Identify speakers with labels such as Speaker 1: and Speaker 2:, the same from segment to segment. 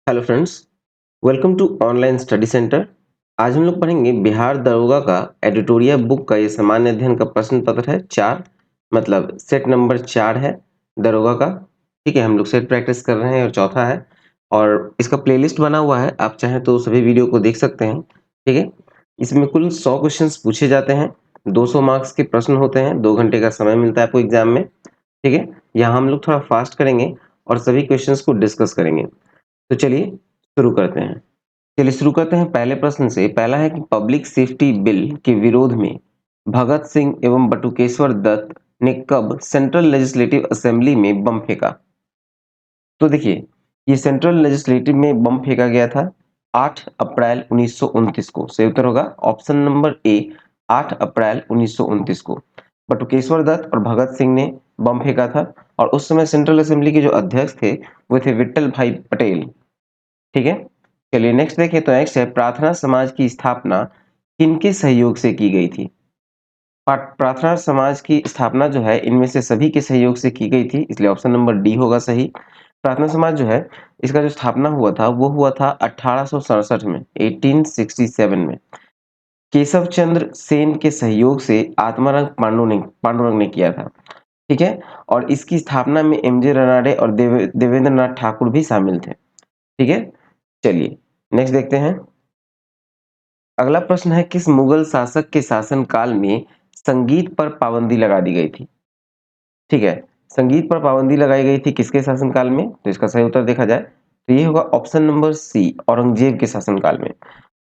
Speaker 1: Hello friends, welcome to online study centre. आज हम लोग पढ़ेंगे बिहार दरोगा का एडिटोरियल बुक का ये सामान्य अध्ययन का प्रश्न पत्र है 4, मतलब सेट नंबर 4 है दरोगा का। ठीक है, हम लोग सेट प्रैक्टिस कर रहे हैं और चौथा है और इसका प्लेलिस्ट बना हुआ है, आप चाहें तो सभी वीडियो को देख सकते हैं। ठीक है, इसमें कुल 100 क्वेश्चंस पूछे जाते हैं, 200 मार्क्स के प्रश्न होते हैं, 2 घंटे का समय मिलता है आपको एग्जाम में। ठीक है, यहाँ हम लोग थोड़ा फास्ट करेंगे और सभी क्वेश्चंस को डिस्कस करेंगे। तो चलिए शुरू करते हैं। शुरू करते हैं पहले प्रश्न से। पहला है कि पब्लिक सेफ्टी बिल के विरोध में भगत सिंह एवं बटुकेश्वर दत्त ने कब सेंट्रल लेजिस्लेटिव असेंबली में बम फेंका? तो देखिए, ये सेंट्रल लेजिस्लेटिव में बम फेंका गया था 8 अप्रैल 1929 को। सही उत्तर होगा ऑप्शन नंबर ए, 8 अप्रैल 1929 को बटुकेश्वर दत्त और भगत सिंह ने बम फेंका था। और उस समय सेंट्रल असेंबली के जो अध्यक्ष थे वो थे विट्ठल भाई पटेल। ठीक है, चलिए नेक्स्ट देखें। तो नेक्स्ट है प्रार्थना समाज की स्थापना किनके सहयोग से की गई थी? प्रार्थना समाज की स्थापना जो है इनमें से सभी के सहयोग से की गई थी, इसलिए ऑप्शन नंबर डी होगा सही। प्रार्थना समाज जो है इसका जो स्थापना हुआ था वो हुआ था 1867 में, 1867 में केशव चंद्र सेन के सहयोग से आत्माराम पांडुरंग ने किया था। ठीक है, और इसकी स्थापना में एमजे रनाडे और देवेंद्र नाथ ठाकुर भी शामिल थे। ठीक है, चलिए नेक्स्ट देखते हैं। अगला प्रश्न है किस मुगल शासक के शासन काल में संगीत पर पाबंदी लगा दी गई थी? ठीक है, संगीत पर पाबंदी लगाई गई थी किसके शासन काल में? तो इसका सही उत्तर देखा जाए तो ये होगा ऑप्शन नंबर सी, औरंगजेब के शासन काल में।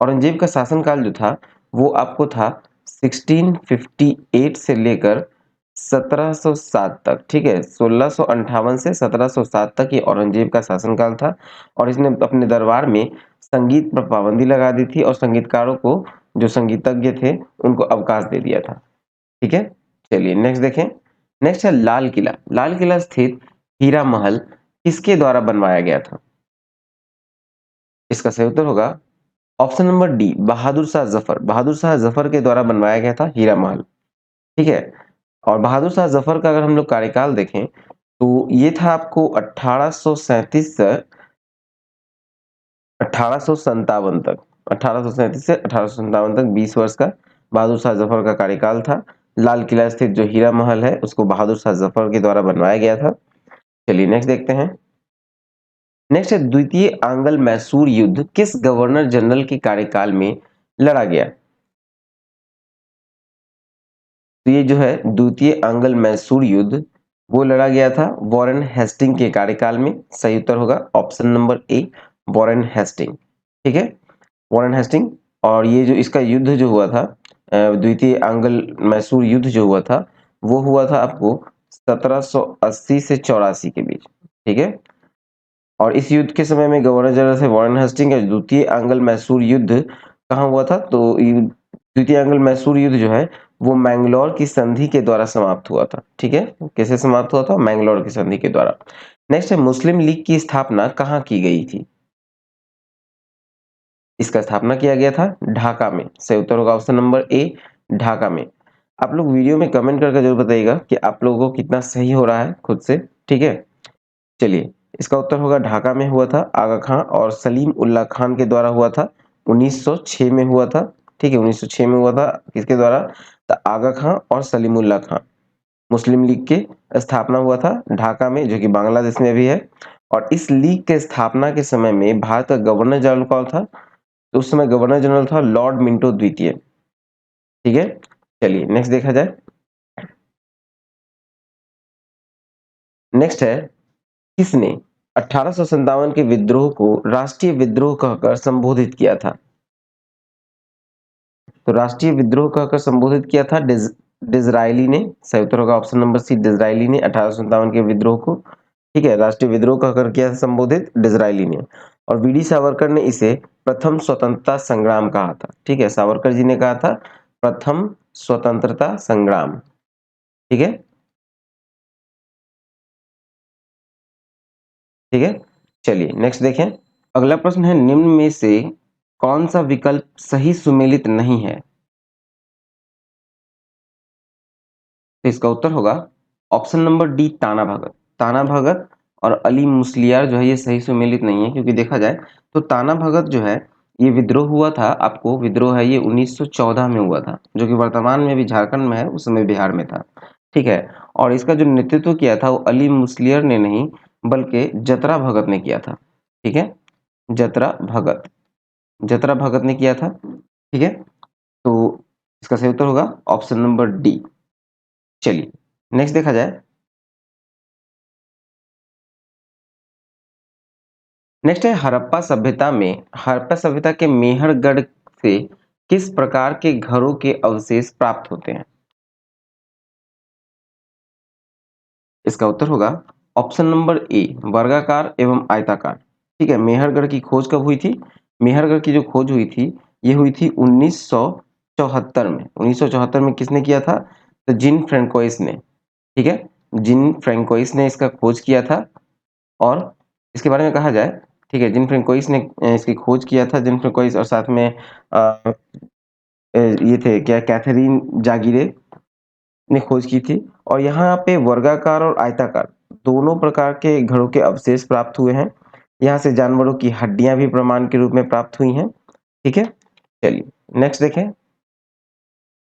Speaker 1: औरंगजेब का शासन काल जो था वो आपको था 1658 से लेकर 1707 तक। ठीक है, 1658 से 1707 तक ये औरंगजेब का शासनकाल था और इसने अपने दरबार में संगीत पर पाबंदी लगा दी थी और संगीतकारों को, जो संगीतज्ञ थे, उनको अवकाश दे दिया था। ठीक है, चलिए नेक्स्ट देखें। नेक्स्ट है लाल किला। लाल किला स्थित हीरा महल किसके द्वारा बनवाया गया था? इसका सही उत्तर होगा option number D, Bahadur Shah Zafar. Bahadur Shah Zafar के द्वारा बनवाया गया था हीरा महल। ठीक है, और बहादुर शाह जफर का अगर हम लोग कार्यकाल देखें तो ये था आपको 1837 से 1857 तक। 1837 से 1857 तक 20 वर्ष का बहादुर शाह जफर का कार्यकाल था। लाल किला स्थित जो हीरा महल है उसको बहादुर शाह जफर के द्वारा बनवाया गया था। चलिए नेक्स्ट देखते हैं। नेक्स्ट है द्वितीय आंग्ल मैसूर युद्ध किस गवर्नर जनरल के कार्यकाल में लड़ा गया? तो ये जो है द्वितीय आंग्ल मैसूर युद्ध वो लड़ा गया था वॉरेन हेस्टिंग के कार्यकाल में। सही उत्तर होगा option number A, Warren Hastings. ठीक है, वॉरेन हेस्टिंग। और ये जो इसका युद्ध जो हुआ था, द्वितीय आंग्ल मैसूर युद्ध जो हुआ था वो हुआ था आपको 1780 से 84 के बीच। ठीक है, और इस युद्ध के समय में गवर्नर जनरल थे वॉरेन हेस्टिंग। द्वितीय आंग्ल मैसूर युद्ध कहाँ हुआ था? तो द्वितीय आंग्ल मैसूर युद्ध जो है वो मैंगलोर की संधि के द्वारा समाप्त हुआ था। ठीक है, कैसे समाप्त हुआ था? मैंगलोर की संधि के द्वारा। नेक्स्ट है मुस्लिम लीग की स्थापना कहाँ की गई थी? इसका स्थापना किया गया था ढाका में। सही उत्तर होगा ऑप्शन नंबर ए, ढाका में। आप लोग वीडियो में कमेंट करके जरूर बताइएगा कि आप लोगों को कितना सही हो रहा है खुद से। ठीक है, चलिए इसका उत्तर होगा ढाका में हुआ था। आगा खां और सलीम उल्लाह खान के द्वारा हुआ था, 1906 में हुआ था। ठीक है, 1906 में हुआ था। किसके द्वारा? तो आगा खां और सलीम उल्लाह खान। मुस्लिम लीग के स्थापना हुआ था ढाका में, जो कि बांग्लादेश में भी है। और इस लीग के स्थापना के समय में भारत का गवर्नर जनरल कौन था? तो उस समय गवर्नर जनरल था लॉर्ड मिंटो द्वितीय। ठीक है, चलिए नेक्स्ट देखा जाए। नेक्स्ट है किसने 1857 के विद्रोह को राष्ट्रीय विद्रोह कहकर संबोधित किया था? तो राष्ट्रीय विद्रोह कहकर संबोधित किया था डिजरायली ने। सही उत्तर होगा ऑप्शन नंबर सी, डिजरायली ने 1857 के विद्रोह को, ठीक है, राष्ट्रीय विद्रोह कहकर किया था संबोधित डिजरायली ने। और वीडी सावरकर ने इसे प्रथम स्वतंत्रता संग्राम कहा था। ठीक है, सावरकर जी ने कहा था प्रथम स्वतंत्रता संग्राम। ठीक है, ठीक है, चलिए नेक्स्ट देखें। अगला प्रश्न है निम्न में से कौन सा विकल्प सही सुमेलित नहीं है? तो इसका उत्तर होगा ऑप्शन नंबर डी, ताना भगत। ताना भगत और अली मुस्लियार जो है ये सही सुमेलित नहीं है, क्योंकि देखा जाए तो ताना भगत जो है ये विद्रोह हुआ था, आपको विद्रोह है ये 1914 में हुआ था, जो कि वर्तमान में भी झारखंड में है, उस समय बिहार में था। ठीक है। और इसका जो नेतृत्व किया था वो अली मुस्लियर ने नहीं बल्कि जतरा भगत ने किया था। ठीक है, जतरा भगत, जतरा भगत ने किया था। ठीक है, तो इसका सही उत्तर होगा ऑप्शन नंबर डी। चलिए नेक्स्ट देखा जाए। नेक्स्ट है हड़प्पा सभ्यता के मेहरगढ़ से किस प्रकार के घरों के अवशेष प्राप्त होते हैं? इसका उत्तर होगा ऑप्शन नंबर ए, वर्गाकार एवं आयताकार। ठीक है, मेहरगढ़ की खोज कब हुई थी? मेहरगढ़ की जो खोज हुई थी ये हुई थी 1974 में। 1974 में किसने किया था? तो जिन फ्रेंकोइस ने। ठीक है, जिन फ्रेंकोइस ने इसका खोज किया था। और इसके बारे में कहा जाए, ठीक है, जिन फ्रेंकोइस ने इसकी खोज किया था, जिन फ्रेंकोइस और साथ में ये थे क्या, कैथरीन जागिरे ने खोज की थी। और यहाँ पे वर्गाकार और आयताकार दोनों प्रकार के घड़ों के अवशेष प्राप्त हुए हैं। यहाँ से जानवरों की हड्डियां भी प्रमाण के रूप में प्राप्त हुई हैं। ठीक है, चलिए नेक्स्ट देखें।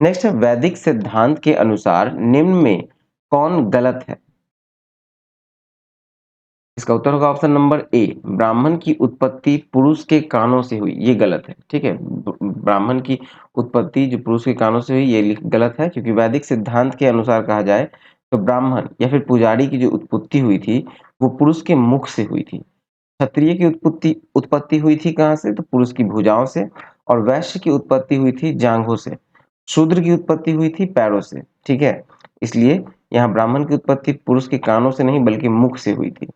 Speaker 1: नेक्स्ट है वैदिक सिद्धांत के अनुसार निम्न में कौन गलत है? इसका उत्तर होगा ऑप्शन नंबर ए, ब्राह्मण की उत्पत्ति पुरुष के कानों से हुई, ये गलत है। ठीक है, ब्राह्मण की उत्पत्ति जो पुरुष के कानों से हुई ये गलत है, क्योंकि वैदिक सिद्धांत के अनुसार कहा जाए तो ब्राह्मण या फिर पुजारी की जो उत्पत्ति हुई थी वो पुरुष के मुख से हुई थी। क्षत्रिय की उत्पत्ति उत्पत्ति हुई थी कहाँ से? तो पुरुष की भुजाओं से। और वैश्य की उत्पत्ति हुई थी जांघों से। शूद्र की उत्पत्ति हुई थी पैरों से। ठीक है, इसलिए यहाँ ब्राह्मण की उत्पत्ति पुरुष के कानों से नहीं बल्कि मुख से हुई थी।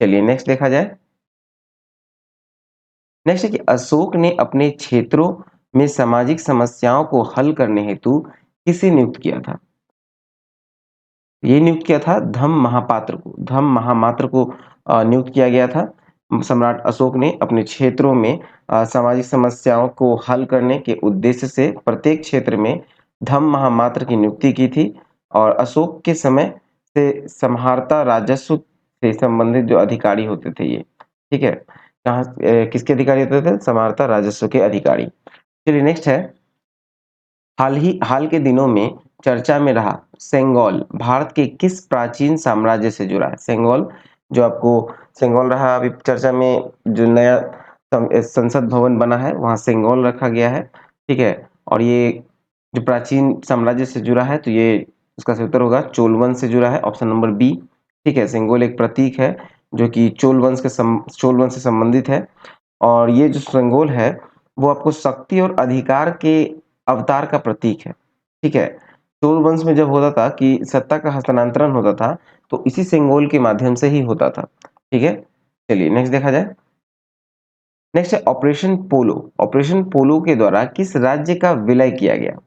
Speaker 1: चलिए नेक्स्ट देखा जाए। नेक्स्ट है कि अशोक ने अपने क्षेत्रों में सामाजिक समस्याओं को हल करने हेतु किसे नियुक्त किया था? ये नियुक्त किया था धम्म महापात्र को। धम्म महामात्र को नियुक्त किया गया था। सम्राट अशोक ने अपने क्षेत्रों में सामाजिक समस्याओं को हल करने के उद्देश्य से प्रत्येक क्षेत्र में धम्म महामात्र की नियुक्ति की थी। और अशोक के समय से सम्हारता राजस्व से संबंधित जो अधिकारी होते थे ये, ठीक है, किसके अधिकारी होते थे? सम्हारता राजस्व के अधिकारी। चलिए नेक्स्ट है, हाल के दिनों में चर्चा में रहा सेंगोल भारत के किस प्राचीन साम्राज्य से जुड़ा है? सेंगोल जो आपको सेंगोल रहा अभी चर्चा में, जो नया संसद भवन बना है वहां सेंगोल रखा गया है। ठीक है, और ये जो प्राचीन साम्राज्य से जुड़ा है तो ये इसका सही उत्तर होगा चोल वंश से जुड़ा है, ऑप्शन नंबर बी। ठीक है, सेंगोल एक प्रतीक है जो कि चोल वंश से संबंधित है। और ये जो सेंगोल है वो आपको शक्ति और अधिकार के अवतार का प्रतीक है। ठीक है, चोल वंश में जब होता था कि सत्ता का हस्तांतरण होता था तो इसी सेंगोल के माध्यम से ही होता था। ठीक है, चलिए नेक्स्ट देखा जाए। नेक्स्ट है ऑपरेशन पोलो। ऑपरेशन पोलो के द्वारा किस राज्य का विलय किया गया?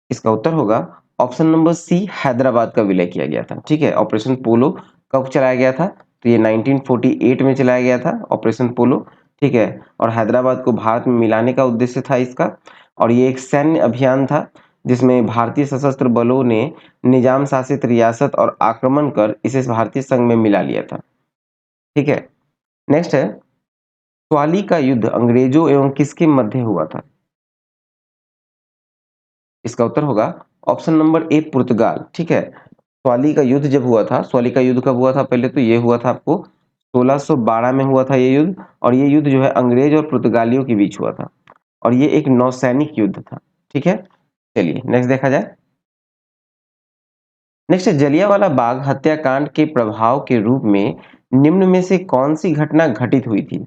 Speaker 1: इसका उत्तर होगा ऑप्शन नंबर सी, हैदराबाद का विलय किया गया था। ठीक है, ऑपरेशन पोलो कब चलाया गया था? तो ये 1948 में चलाया गया था ऑपरेशन पोलो। ठीक है, और हैदराबाद को भारत में मिलाने का उद्देश्य था इसका। और ये एक सैन्य अभियान था जिसमें भारतीय सशस्त्र बलों ने निजाम शासित रियासत और आक्रमण कर इसे भारतीय संघ में मिला लिया था। ठीक है, नेक्स्ट है स्वाली का युद्ध अंग्रेजों एवं किसके मध्य हुआ था? इसका उत्तर होगा ऑप्शन नंबर ए, पुर्तगाल। ठीक है, स्वाली का युद्ध जब हुआ था, स्वाली का युद्ध कब हुआ था? पहले तो ये हुआ था आपको 1612 में हुआ था ये युद्ध। और ये युद्ध जो है अंग्रेज और पुर्तगालियों के बीच हुआ था। और ये एक नौसैनिक युद्ध था। ठीक है, चलिए नेक्स्ट देखा जाए। नेक्स्ट है जलियांवाला बाग हत्याकांड के प्रभाव के रूप में निम्न में से कौन सी घटना घटित हुई थी?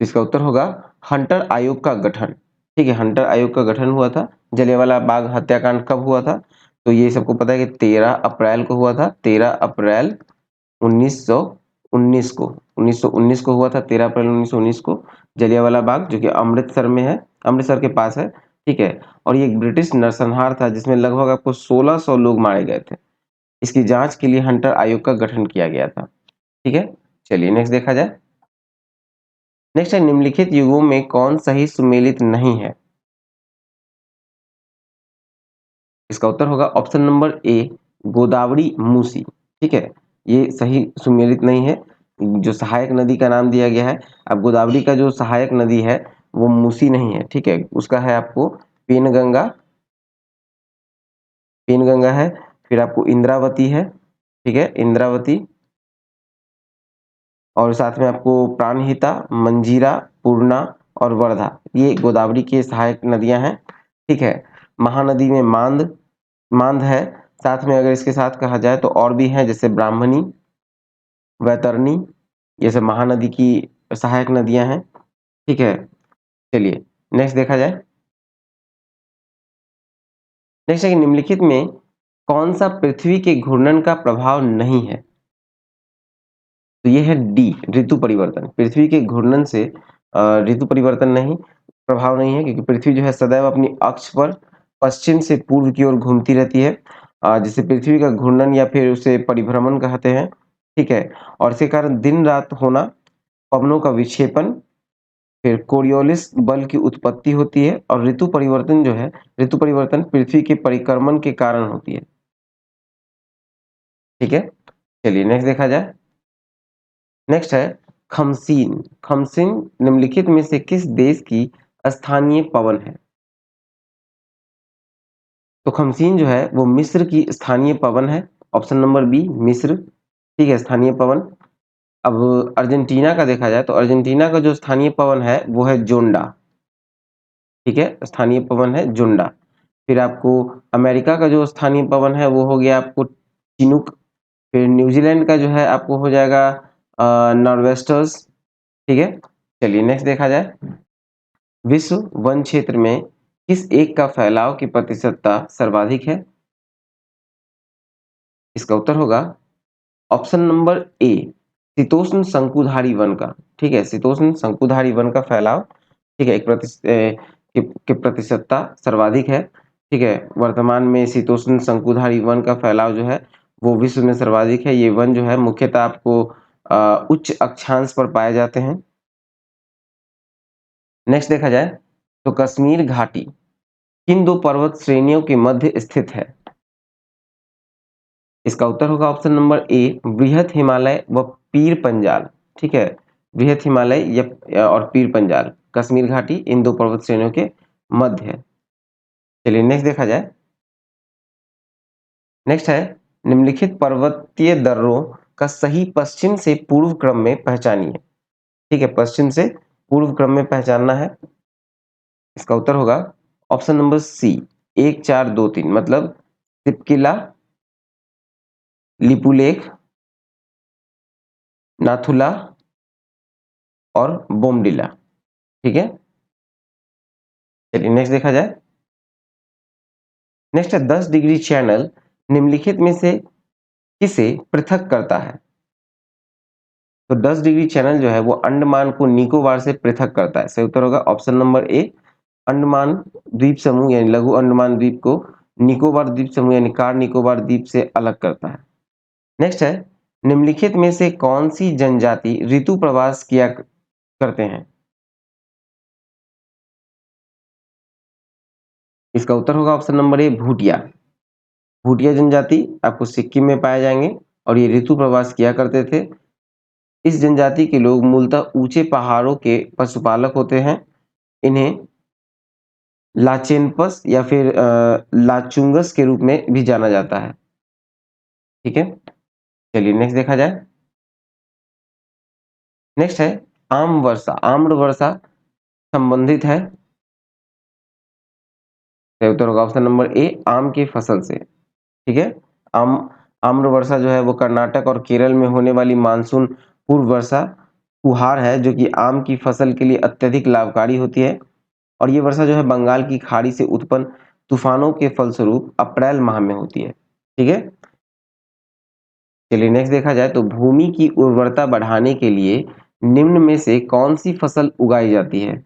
Speaker 1: इसका उत्तर होगा हंटर आयोग का गठन। ठीक है, हंटर आयोग का गठन हुआ था। जलियांवाला बाग हत्याकांड कब हुआ था? तो ये सबको पता है कि 13 अप्रैल को हुआ था। 13 अप्रैल 1919 को, 1919 को हुआ था, 13 अप्रैल 1919 को। जलियांवाला बाग जो कि अमृतसर में है, अमृतसर के पास है। ठीक है, और ये एक ब्रिटिश नरसंहार था जिसमें लगभग आपको 1600 लोग मारे गए थे। इसकी जांच के लिए हंटर आयोग का गठन किया गया था। ठीक है, चलिए नेक्स्ट देखा जाए। नेक्स्ट है निम्नलिखित युगों में, कौन सही सुमेलित नहीं है? इसका उत्तर होगा ऑप्शन नंबर ए, गोदावरी मूसी। ठीक है, ये सही सुमेलित नहीं है, जो सहायक नदी का नाम दिया गया है। अब गोदावरी का जो सहायक नदी है वो मूसी नहीं है। ठीक है, उसका है आपको पेनगंगा, पेनगंगा है, फिर आपको इंद्रावती है। ठीक है, इंद्रावती, और साथ में आपको प्राणहिता, मंजीरा, पूर्णा और वर्धा, ये गोदावरी की सहायक नदियां हैं। ठीक है, महानदी में मांद, मांद है। साथ में अगर इसके साथ कहा जाए तो और भी हैं, जैसे ब्राह्मणी, वैतरणी, ये सब महानदी की सहायक नदियां हैं। ठीक है, चलिए नेक्स्ट देखा जाए। नेक्स्ट है कि निम्नलिखित में कौन सा पृथ्वी के घूर्णन का प्रभाव नहीं है? तो ये है डी, ऋतु परिवर्तन। पृथ्वी के घूर्णन से ऋतु परिवर्तन नहीं, प्रभाव नहीं है, क्योंकि पृथ्वी जो है सदैव अपनी अक्ष पर पश्चिम से पूर्व की ओर घूमती रहती है, जिसे पृथ्वी का घूर्णन या फिर उसे परिभ्रमण कहते हैं। ठीक है, और इसके कारण दिन रात होना, पवनों का विक्षेपन, फिर कोरियोलिस बल की उत्पत्ति होती है, और ऋतु परिवर्तन जो है, ऋतु परिवर्तन पृथ्वी के परिक्रमण के कारण होती है। ठीक है, चलिए नेक्स्ट देखा जाए। नेक्स्ट है खमसीन। खमसीन निम्नलिखित में से किस देश की स्थानीय पवन है? तो खमसीन जो है वो मिस्र की स्थानीय पवन है। ऑप्शन नंबर बी, मिस्र। ठीक है, स्थानीय पवन। अब अर्जेंटीना का देखा जाए तो अर्जेंटीना का जो स्थानीय पवन है वो है जोंडा। ठीक है, स्थानीय पवन है जोंडा। फिर आपको अमेरिका का जो स्थानीय पवन है वो हो गया आपको चिनूक। फिर न्यूजीलैंड का जो है आपको हो जाएगा नॉर्वेस्टर्स। ठीक है, चलिए नेक्स्ट देखा जाए। विश्व वन क्षेत्र में किस एक का फैलाव की प्रतिशतता सर्वाधिक है? इसका उत्तर होगा ऑप्शन नंबर ए, शीतोष्ण शंकुधारी वन का। ठीक है, शीतोष्ण शंकुधारी वन का फैलाव, ठीक है, की प्रतिशतता सर्वाधिक है। ठीक है, वर्तमान में शीतोष्ण शंकुधारी वन का फैलाव जो है वो विश्व में सर्वाधिक है। ये वन जो है मुख्यतः आपको उच्च अक्षांश पर पाए जाते हैं। नेक्स्ट देखा जाए तो कश्मीर घाटी किन दो पर्वत श्रेणियों के मध्य स्थित है? इसका उत्तर होगा ऑप्शन नंबर ए, बृहत हिमालय व पीर पंजाल। ठीक है, बृहत हिमालय या और पीर पंजाल, कश्मीर घाटी इन दो पर्वत श्रेणियों के मध्य है। चलिए नेक्स्ट देखा जाए। नेक्स्ट है निम्नलिखित पर्वतीय दर्रों का सही पश्चिम से पूर्व क्रम में पहचानिए। ठीक है, पश्चिम से पूर्व क्रम में पहचानना है। इसका उत्तर होगा ऑप्शन नंबर सी, 1 4 2 3, मतलब सिपकिला, लिपुलेख, नाथुला और बोमडिला। ठीक है, चलिए नेक्स्ट देखा जाए। नेक्स्ट है 10 डिग्री चैनल निम्नलिखित में से किसे पृथक करता है? तो 10 डिग्री चैनल जो है वो अंडमान को निकोबार से पृथक करता है। सही उत्तर होगा ऑप्शन नंबर ए, अंडमान द्वीप समूह यानी लघु अंडमान द्वीप को निकोबार द्वीप समूह यानी कार निकोबार द्वीप से अलग करता है। नेक्स्ट है निम्नलिखित में से कौन सी जनजाति ऋतु प्रवास किया करते हैं? इसका उत्तर होगा ऑप्शन नंबर ए, भूटिया। भूटिया जनजाति आपको सिक्किम में पाए जाएंगे और ये ऋतु प्रवास किया करते थे। इस जनजाति के लोग मूलतः ऊंचे पहाड़ों के पशुपालक होते हैं। इन्हें लाचेनपस या फिर लाचुंगस के रूप में भी जाना जाता है। ठीक है, चलिए नेक्स्ट देखा जाए। नेक्स्ट है आम वर्षा। आम्र वर्षा संबंधित है, सही उत्तर होगा ऑप्शन नंबर ए, आम की फसल से। ठीक है, आम आम्र वर्षा जो है वो कर्नाटक और केरल में होने वाली मानसून पूर्व वर्षा फुहार है, जो कि आम की फसल के लिए अत्यधिक लाभकारी होती है। और ये वर्षा जो है बंगाल की खाड़ी से उत्पन्न तूफानों के फलस्वरूप अप्रैल माह में होती है। ठीक है, चलिए नेक्स्ट देखा जाए तो भूमि की उर्वरता बढ़ाने के लिए निम्न में से कौन सी फसल उगाई जाती है?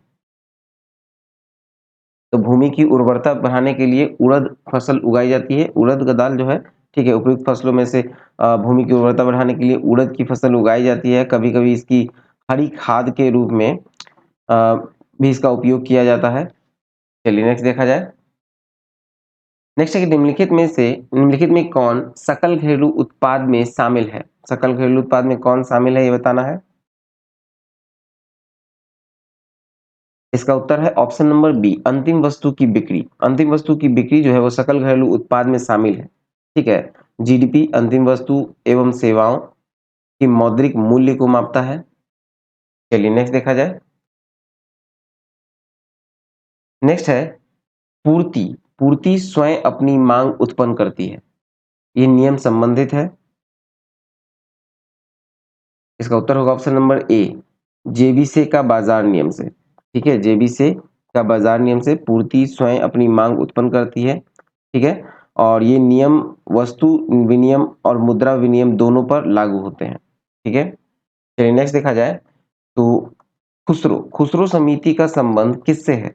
Speaker 1: तो भूमि की उर्वरता बढ़ाने के लिए उड़द फसल उगाई जाती है। उड़द का दाल जो है, ठीक है, उपयुक्त फसलों में से भूमि की उर्वरता बढ़ाने के लिए उड़द की फसल उगाई जाती है। कभी कभी इसकी हरी खाद के रूप में भी इसका उपयोग किया जाता है। चलिए नेक्स्ट देखा जाए। नेक्स्ट है कि निम्नलिखित में कौन सकल घरेलू उत्पाद में शामिल है? सकल घरेलू उत्पाद में कौन शामिल है ये बताना है। इसका उत्तर है ऑप्शन नंबर बी, अंतिम वस्तु की बिक्री। अंतिम वस्तु की बिक्री जो है वो सकल घरेलू उत्पाद में शामिल है। ठीक है। जीडीपी अंतिम वस्तु एवं सेवाओं की मौद्रिक मूल्य को मापता है। चलिए नेक्स्ट देखा जाए। नेक्स्ट है पूर्ति। पूर्ति स्वयं अपनी मांग उत्पन्न करती है, ये नियम संबंधित है। इसका उत्तर होगा ऑप्शन नंबर ए, जेबीसे का बाजार नियम से। ठीक है, जेबीसे का बाजार नियम से पूर्ति स्वयं अपनी मांग उत्पन्न करती है। ठीक है, और ये नियम वस्तु विनियम और मुद्रा विनियम दोनों पर लागू होते हैं। ठीक है, चलिए नेक्स्ट देखा जाए तो खुसरो खुसरो समिति का संबंध किससे है?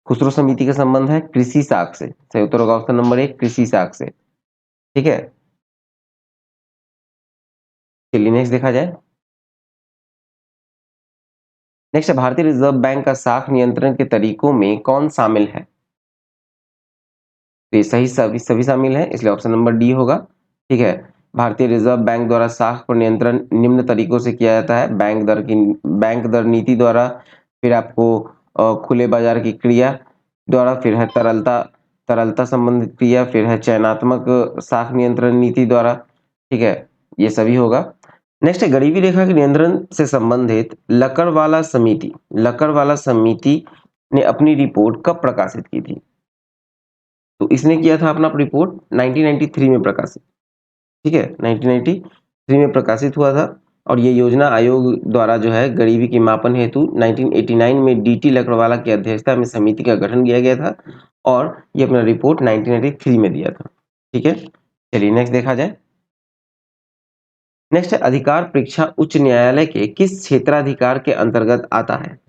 Speaker 1: खुसरो समिति का संबंध है कृषि साख से। सही उत्तर होगा ऑप्शन नंबर एक, कृषि साख से। ठीक है, चलिए नेक्स्ट देखा जाए। नेक्स्ट है भारतीय रिजर्व बैंक का साख नियंत्रण के तरीकों में कौन शामिल है? तो ये सही सभी सभी शामिल है, इसलिए ऑप्शन नंबर डी होगा। ठीक है, भारतीय रिजर्व बैंक द्वारा साख पर नियंत्रण निम्न तरीकों से किया जाता है। बैंक दर नीति द्वारा, फिर आपको खुले बाजार की क्रिया द्वारा, फिर है तरलता तरलता संबंधित क्रिया, फिर है चयनात्मक साख नियंत्रण नीति द्वारा। ठीक है, ये सभी होगा। नेक्स्ट है गरीबी रेखा के नियंत्रण से संबंधित लकड़वाला समिति ने अपनी रिपोर्ट कब प्रकाशित की थी? तो इसने किया था अपना रिपोर्ट 1993 में प्रकाशित। ठीक है, 1993 में प्रकाशित हुआ था। और ये योजना आयोग द्वारा जो है गरीबी के मापन हेतु 1989 में डीटी लकड़वाला की अध्यक्षता में समिति का गठन किया गया था और ये अपना रिपोर्ट 1993 में दिया था। ठीक है, चलिए नेक्स्ट देखा जाए। नेक्स्ट है अधिकार परीक्षा उच्च न्यायालय के किस क्षेत्राधिकार के अंतर्गत आता है?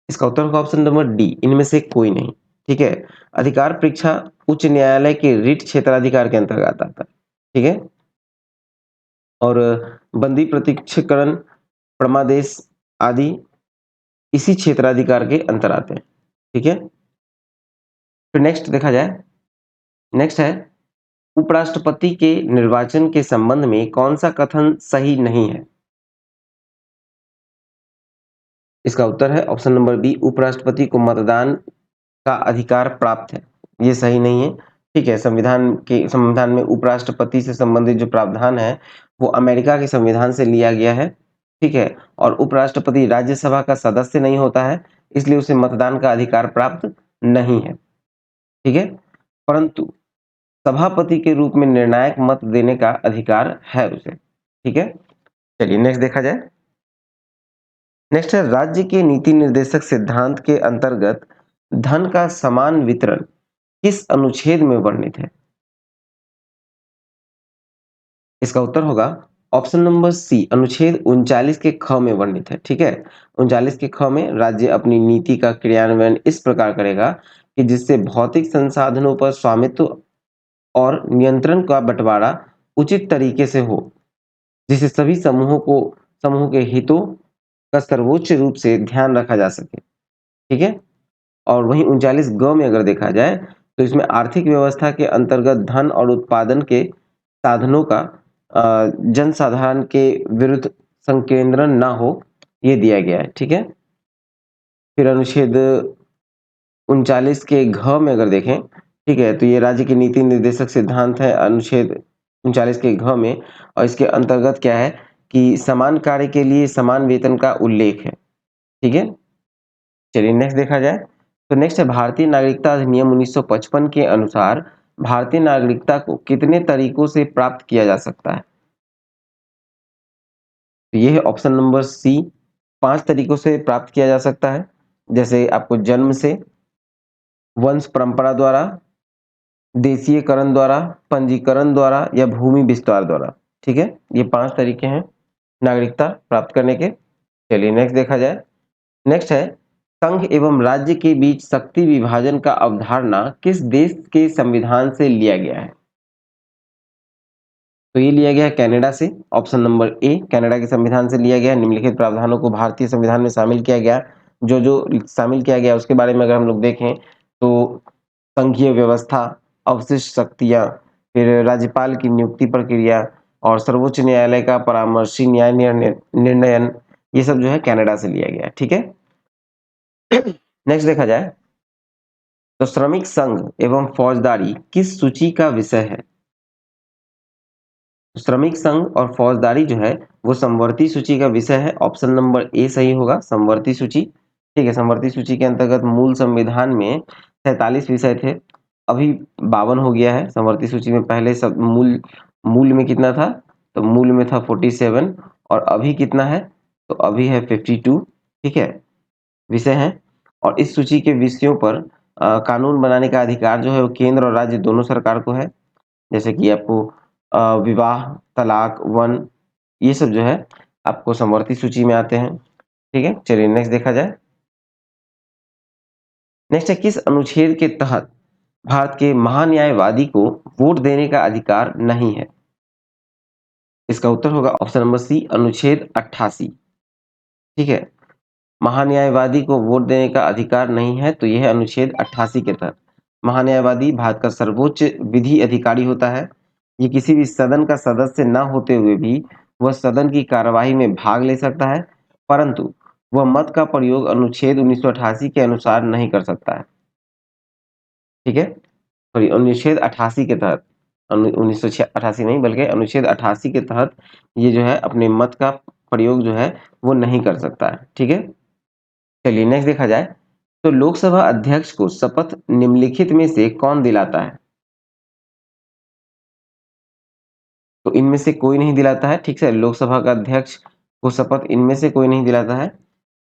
Speaker 1: इसका उत्तर होगा ऑप्शन नंबर डी, इनमें से कोई नहीं। ठीक है, अधिकार परीक्षा उच्च न्यायालय के रिट क्षेत्राधिकार के अंतर्गत आता है। ठीक है, और बंदी प्रत्यक्षीकरण प्रमादेश आदि इसी क्षेत्राधिकार के अंतर आते हैं। ठीक है, फिर नेक्स्ट देखा जाए। नेक्स्ट है उपराष्ट्रपति के निर्वाचन के संबंध में कौन सा कथन सही नहीं है? इसका उत्तर है ऑप्शन नंबर बी, उपराष्ट्रपति को मतदान का अधिकार प्राप्त है, ये सही नहीं है। ठीक है, संविधान में उपराष्ट्रपति से संबंधित जो प्रावधान है वो अमेरिका के संविधान से लिया गया है। ठीक है, और उपराष्ट्रपति राज्यसभा का सदस्य नहीं होता है, इसलिए उसे मतदान का अधिकार प्राप्त नहीं है। ठीक है, परंतु सभापति के रूप में निर्णायक मत देने का अधिकार है उसे। ठीक है, चलिए नेक्स्ट देखा जाए। नेक्स्ट है राज्य के नीति निर्देशक सिद्धांत के अंतर्गत धन का समान वितरण किस अनुच्छेद में वर्णित है? इसका उत्तर होगा ऑप्शन नंबर सी, अनुच्छेद 39 के ख में वर्णित है। ठीक है, 39 के ख में राज्य अपनी नीति का क्रियान्वयन इस प्रकार करेगा कि जिससे भौतिक संसाधनों पर स्वामित्व और नियंत्रण का बंटवारा उचित तरीके से हो, जिससे सभी समूहों के हितों का सर्वोच्च रूप से ध्यान रखा जा सके। ठीक है, और वहीं 39 ग में अगर देखा जाए तो इसमें आर्थिक व्यवस्था के अंतर्गत धन और उत्पादन के साधनों का जनसाधारण के विरुद्ध संकेंद्रण ना हो, ये दिया गया है। ठीक है, फिर अनुच्छेद 39 के घ में अगर देखें, ठीक है, तो ये राज्य के नीति निर्देशक सिद्धांत है अनुच्छेद 39 के घ में, और इसके अंतर्गत क्या है कि समान कार्य के लिए समान वेतन का उल्लेख है। ठीक है, चलिए नेक्स्ट देखा जाए। तो नेक्स्ट है भारतीय नागरिकता अधिनियम 1955 के अनुसार भारतीय नागरिकता को कितने तरीकों से प्राप्त किया जा सकता है? तो ये है ऑप्शन नंबर सी, 5 तरीकों से प्राप्त किया जा सकता है। जैसे आपको जन्म से, वंश परंपरा द्वारा, देशीयकरण द्वारा, पंजीकरण द्वारा या भूमि विस्तार द्वारा। ठीक है, ये 5 तरीके हैं नागरिकता प्राप्त करने के। चलिए नेक्स्ट देखा जाए। नेक्स्ट है संघ एवं राज्य के बीच शक्ति विभाजन का अवधारणा किस देश के संविधान से लिया गया है? तो ये लिया गया है कनाडा से। ऑप्शन नंबर ए, कनाडा के संविधान से लिया गया है। निम्नलिखित प्रावधानों को भारतीय संविधान में शामिल किया गया जो शामिल किया गया उसके बारे में अगर हम लोग देखें तो संघीय व्यवस्था, अवशिष्ट शक्तियाँ, फिर राज्यपाल की नियुक्ति प्रक्रिया और सर्वोच्च न्यायालय का परामर्शी न्याय निर्णयन, ये सब जो है कनाडा से लिया गया है। ठीक है। नेक्स्ट देखा जाए तो श्रमिक संघ एवं फौजदारी किस सूची का विषय है? श्रमिक संघ और फौजदारी जो है वो समवर्ती सूची का विषय है। ऑप्शन नंबर ए सही होगा, समवर्ती सूची। ठीक है, समवर्ती सूची के अंतर्गत मूल संविधान में 47 विषय थे, अभी 52 हो गया है। समवर्ती सूची में पहले सब मूल मूल में कितना था? तो मूल में था 47 और अभी कितना है? तो अभी है 52। ठीक है, विषय हैं। और इस सूची के विषयों पर कानून बनाने का अधिकार जो है वो केंद्र और राज्य दोनों सरकार को है। जैसे कि आपको विवाह, तलाक, वन, ये सब जो है आपको समवर्ती सूची में आते हैं। ठीक है, चलिए नेक्स्ट देखा जाए। नेक्स्ट है किस अनुच्छेद के तहत भारत के महान्यायवादी को वोट देने का अधिकार नहीं है? इसका उत्तर होगा ऑप्शन नंबर सी, अनुच्छेद 88। ठीक है, महान्यायवादी को वोट देने का अधिकार नहीं है तो यह है अनुच्छेद 88 के तहत। महान्यायवादी भारत का सर्वोच्च विधि अधिकारी होता है। ये किसी भी सदन का सदस्य न होते हुए भी वह सदन की कार्यवाही में भाग ले सकता है, परंतु वह मत का प्रयोग अनुच्छेद 1988 के अनुसार नहीं कर सकता है। ठीक है, सॉरी, अनुच्छेद 88 के तहत, 1988 नहीं बल्कि अनुच्छेद 88 के तहत ये जो है अपने मत का प्रयोग जो है वो नहीं कर सकता है। ठीक है, चलिए नेक्स्ट देखा जाए तो लोकसभा अध्यक्ष को शपथ निम्नलिखित में से कौन दिलाता है? तो इनमें से कोई नहीं दिलाता है। ठीक है, लोकसभा का अध्यक्ष को शपथ इनमें से कोई नहीं दिलाता है।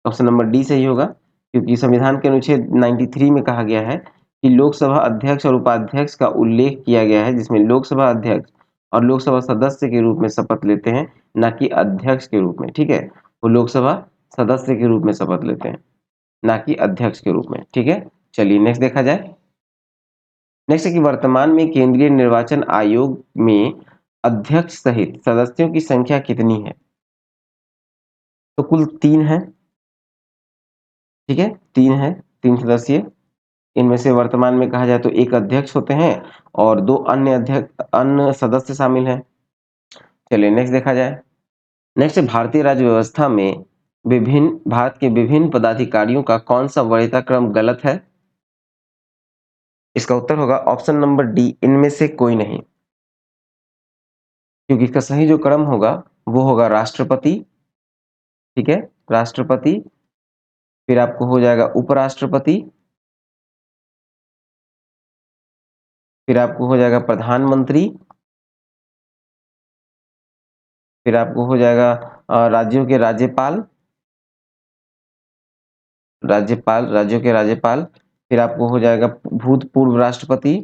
Speaker 1: ऑप्शन नंबर डी सही होगा, क्योंकि संविधान के अनुच्छेद 93 में कहा गया है कि लोकसभा अध्यक्ष और उपाध्यक्ष का उल्लेख किया गया है, जिसमें लोकसभा अध्यक्ष और लोकसभा सदस्य के रूप में शपथ लेते हैं, ना कि अध्यक्ष के रूप में। ठीक है, वो लोकसभा सदस्य के रूप में शपथ लेते हैं, ना कि अध्यक्ष के रूप में। ठीक है, चलिए नेक्स्ट देखा जाए। नेक्स्ट है कि वर्तमान में केंद्रीय निर्वाचन आयोग में अध्यक्ष सहित सदस्यों की संख्या कितनी है? तो कुल 3 है। ठीक है, 3 है, 3 सदस्यीय। इनमें से वर्तमान में कहा जाए तो एक अध्यक्ष होते हैं और 2 अन्य सदस्य शामिल हैं। चलिए नेक्स्ट देखा जाए। नेक्स्ट है भारतीय राज्य व्यवस्था में विभिन्न भारत के विभिन्न पदाधिकारियों का कौन सा वरीयता क्रम गलत है? इसका उत्तर होगा ऑप्शन नंबर डी, इनमें से कोई नहीं, क्योंकि इसका सही जो क्रम होगा वो होगा राष्ट्रपति। ठीक है, राष्ट्रपति, फिर आपको हो जाएगा उपराष्ट्रपति, फिर आपको हो जाएगा प्रधानमंत्री, फिर आपको हो जाएगा राज्यों के राज्यपाल, राज्यों के राज्यपाल, फिर आपको हो जाएगा भूतपूर्व राष्ट्रपति।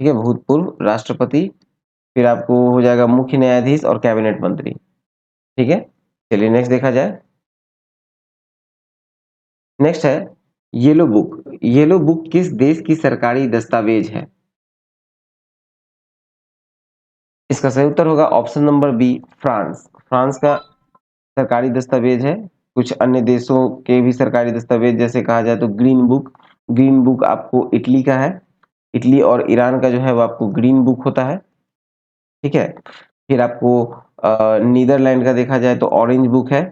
Speaker 1: ठीक है, भूतपूर्व राष्ट्रपति, फिर आपको हो जाएगा मुख्य न्यायाधीश और कैबिनेट मंत्री। ठीक है, चलिए नेक्स्ट देखा जाए। नेक्स्ट है येलो बुक। येलो बुक किस देश की सरकारी दस्तावेज है? इसका सही उत्तर होगा option number B, France. France का सरकारी दस्तावेज है। कुछ अन्य देशों के भी सरकारी दस्तावेज जैसे कहा जाए तो ग्रीन बुक, ग्रीन बुक आपको इटली का है। इटली और ईरान का जो है वो आपको ग्रीन बुक होता है। ठीक है, फिर आपको नीदरलैंड का देखा जाए तो ऑरेंज बुक है।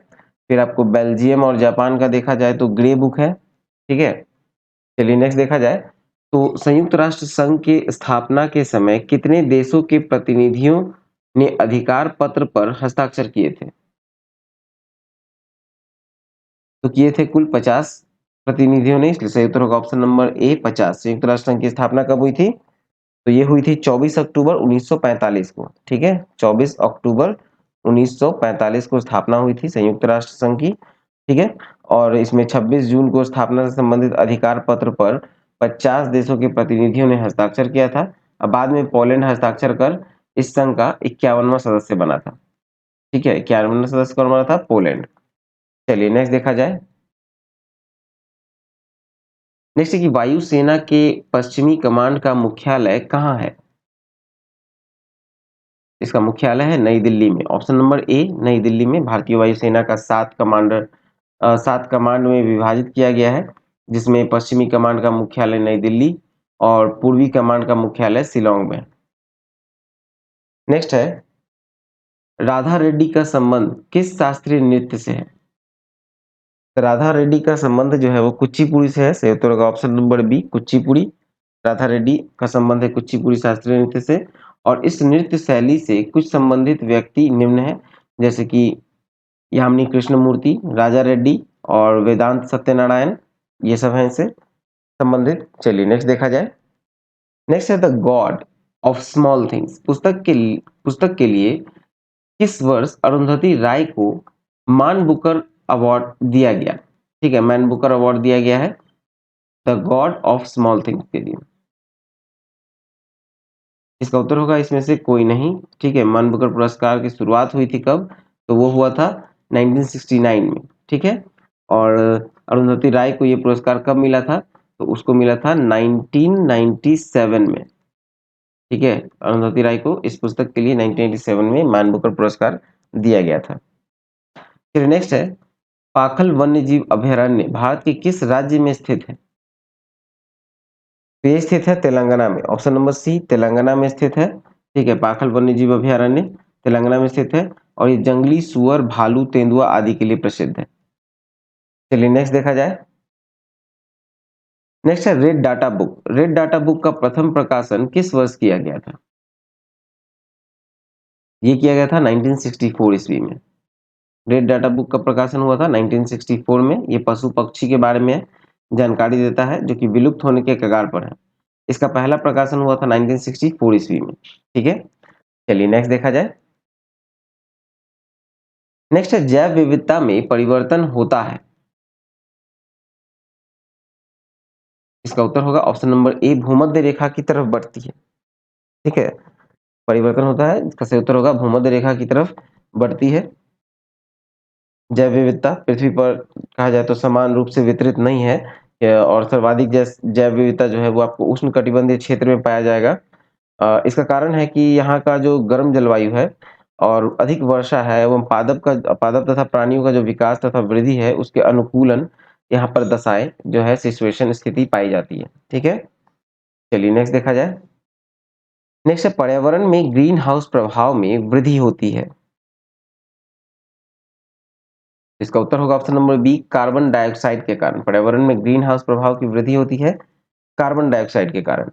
Speaker 1: फिर आपको बेल्जियम और जापान का देखा जाए तो ग्रे बुक है। ठीक है, चलिए नेक्स्ट देखा जाए तो संयुक्त राष्ट्र संघ की स्थापना के समय कितने देशों के प्रतिनिधियों ने अधिकार पत्र पर हस्ताक्षर किए थे? तो किए थे कुल 50 प्रतिनिधियों ने, इसलिए सही उत्तर होगा ऑप्शन नंबर ए, 50। संयुक्त राष्ट्र संघ की स्थापना कब हुई थी? तो ये हुई थी 24 अक्टूबर 1945 को। ठीक है, 24 अक्टूबर 1945 को स्थापना हुई थी संयुक्त राष्ट्र संघ की। ठीक है, और इसमें 26 जून को स्थापना से संबंधित अधिकार पत्र पर 50 देशों के प्रतिनिधियों ने हस्ताक्षर किया था। अब बाद में पोलैंड हस्ताक्षर कर इस संघ का 51वां सदस्य बना था। ठीक है, 51वां सदस्य कौन बना था? पोलैंड। चलिए नेक्स्ट देखा जाए। नेक्स्ट है कि वायुसेना के पश्चिमी कमांड का मुख्यालय कहाँ है? इसका मुख्यालय है नई दिल्ली में। ऑप्शन नंबर ए नई दिल्ली में। भारतीय वायुसेना का 7 कमांड में विभाजित किया गया है, जिसमें पश्चिमी कमांड का मुख्यालय नई दिल्ली और पूर्वी कमांड का मुख्यालय शिलांग में है। नेक्स्ट है, राधा रेड्डी का संबंध किस शास्त्रीय नृत्य से है? तो राधा रेड्डी का संबंध जो है वो कुचिपुड़ी से है। सही उत्तर होगा option number B Kuchipudi. Radha Reddy का संबंध है कुचिपुड़ी शास्त्रीय नृत्य से। और इस नृत्य शैली से कुछ संबंधित व्यक्ति निम्न है, जैसे कि यामिनी कृष्णमूर्ति, राजा रेड्डी और वेदांत सत्यनारायण, ये सब हैं इससे संबंधित। चलिए नेक्स्ट देखा जाए। नेक्स्ट है the God of small things पुस्तक के लिए किस वर्ष अरुंधति राय को मान बुकर अवार्ड दिया गया? ठीक है, मैन बुकर अवार्ड दिया गया है the God of small things के लिए। इसका उत्तर होगा इसमें से कोई नहीं। ठीक है, मैन बुकर पुरस्कार की शुरुआत हुई थी कब? तो वो हुआ था 1969 में। ठीक है, और अरुंधति राय को ये पुरस्कार कब मिला था? तो उसको मिला था 1997 में। ठीक है, अरुंधति राय को इस पुस्तक के लिए 1987 में मैन बुकर पुरस्कार दिया गया था। फिर नेक्स्ट है, पाखल वन्य जीव अभयारण्य भारत के किस राज्य में स्थित है? तो ये स्थित है तेलंगाना में। ऑप्शन नंबर सी तेलंगाना में स्थित है। ठीक है, पाखल वन्य जीव अभयारण्य तेलंगाना में स्थित है और ये जंगली सुअर, भालू, तेंदुआ आदि के लिए प्रसिद्ध है। चलिए नेक्स्ट देखा जाए। नेक्स्ट है red data book. Red data book का प्रथम प्रकाशन किस वर्ष किया गया था? ये किया गया था 1964 ईस्वी में। रेड डाटा बुक का प्रकाशन हुआ था 1964 में। ये पशु पक्षी के बारे में जानकारी देता है जो कि विलुप्त होने के कगार पर है। इसका पहला प्रकाशन हुआ था 1964 ईस्वी में। ठीक है, चलिए नेक्स्ट देखा जाए। नेक्स्ट है जैव विविधता में परिवर्तन होता है। इसका उत्तर होगा ऑप्शन नंबर ए भूमध्य रेखा की तरफ बढ़ती है। ठीक है, परिवर्तन होता है, इसका सही उत्तर होगा भूमध्य रेखा की तरफ बढ़ती है। जैव विविधता पृथ्वी पर कहा जाए तो समान रूप से वितरित नहीं है और सर्वाधिक जैव विविधता जो है वो आपको उष्ण कटिबंधीय क्षेत्र में पाया जाएगा। इसका कारण है कि यहाँ का जो गर्म जलवायु है और अधिक वर्षा है एवं पादप तथा प्राणियों का जो विकास तथा वृद्धि है उसके अनुकूलन यहाँ पर दशाएं जो है सिचुएशन स्थिति पाई जाती है। ठीक है, चलिए नेक्स्ट देखा जाए। नेक्स्ट है पर्यावरण में ग्रीन हाउस प्रभाव में वृद्धि होती है। इसका उत्तर होगा option number B carbon dioxide के कारण। पर्यावरण में ग्रीन हाउस प्रभाव की वृद्धि होती है कार्बन डाइऑक्साइड के कारण।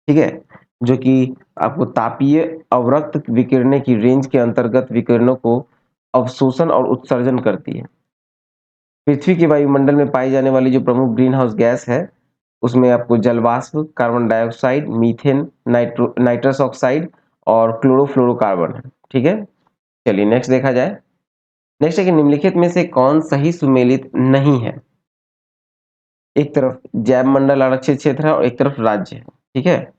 Speaker 1: ठीक है, जो कि आपको तापीय अवरक्त विकिरणें की रेंज के अंतर्गत विकिरणों को अवशोषण और उत्सर्जन करती है। पृथ्वी के वायुमंडल में पाई जाने वाली जो प्रमुख ग्रीन हाउस गैस है उसमें आपको जलवाष्प, carbon dioxide, methane, nitrous oxide और क्लोरोफ्लोरोकार्बन है। ठीक है, चलिए नेक्स्ट देखा जाए। नेक्स्ट है कि निम्नलिखित में से कौन सही सुमेलित नहीं है? एक तरफ जैव मंडल आरक्षित क्षेत्र है और एक तरफ राज्य है। ठीक है,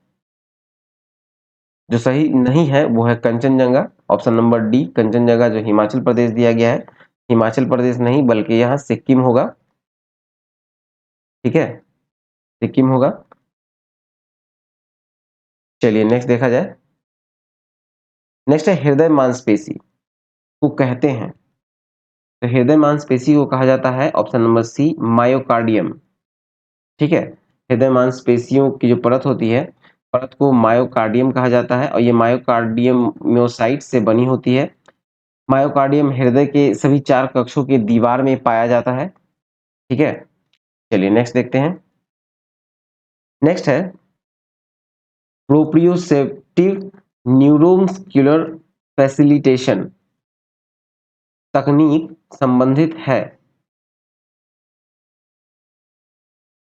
Speaker 1: जो सही नहीं है वो है Kanchenjunga. Option number D Kanchenjunga जो हिमाचल प्रदेश दिया गया है। हिमाचल प्रदेश नहीं बल्कि यहाँ सिक्किम होगा। ठीक है, सिक्किम होगा। चलिए नेक्स्ट देखा जाए। नेक्स्ट है हृदय मांसपेशी को कहते हैं। तो हृदय मांसपेशी को कहा जाता है ऑप्शन नंबर सी मायोकार्डियम। ठीक है, हृदय मांसपेशियों की जो परत होती है परत को मायोकार्डियम कहा जाता है और ये मायोकार्डियम म्योसाइट से बनी होती है। मायोकार्डियम हृदय के सभी 4 कक्षों के दीवार में पाया जाता है। ठीक है, चलिए नेक्स्ट देखते हैं। नेक्स्ट है प्रोप्रियोसेप्टिव न्यूरोमस्कुलर फैसिलिटेशन तकनीक संबंधित है।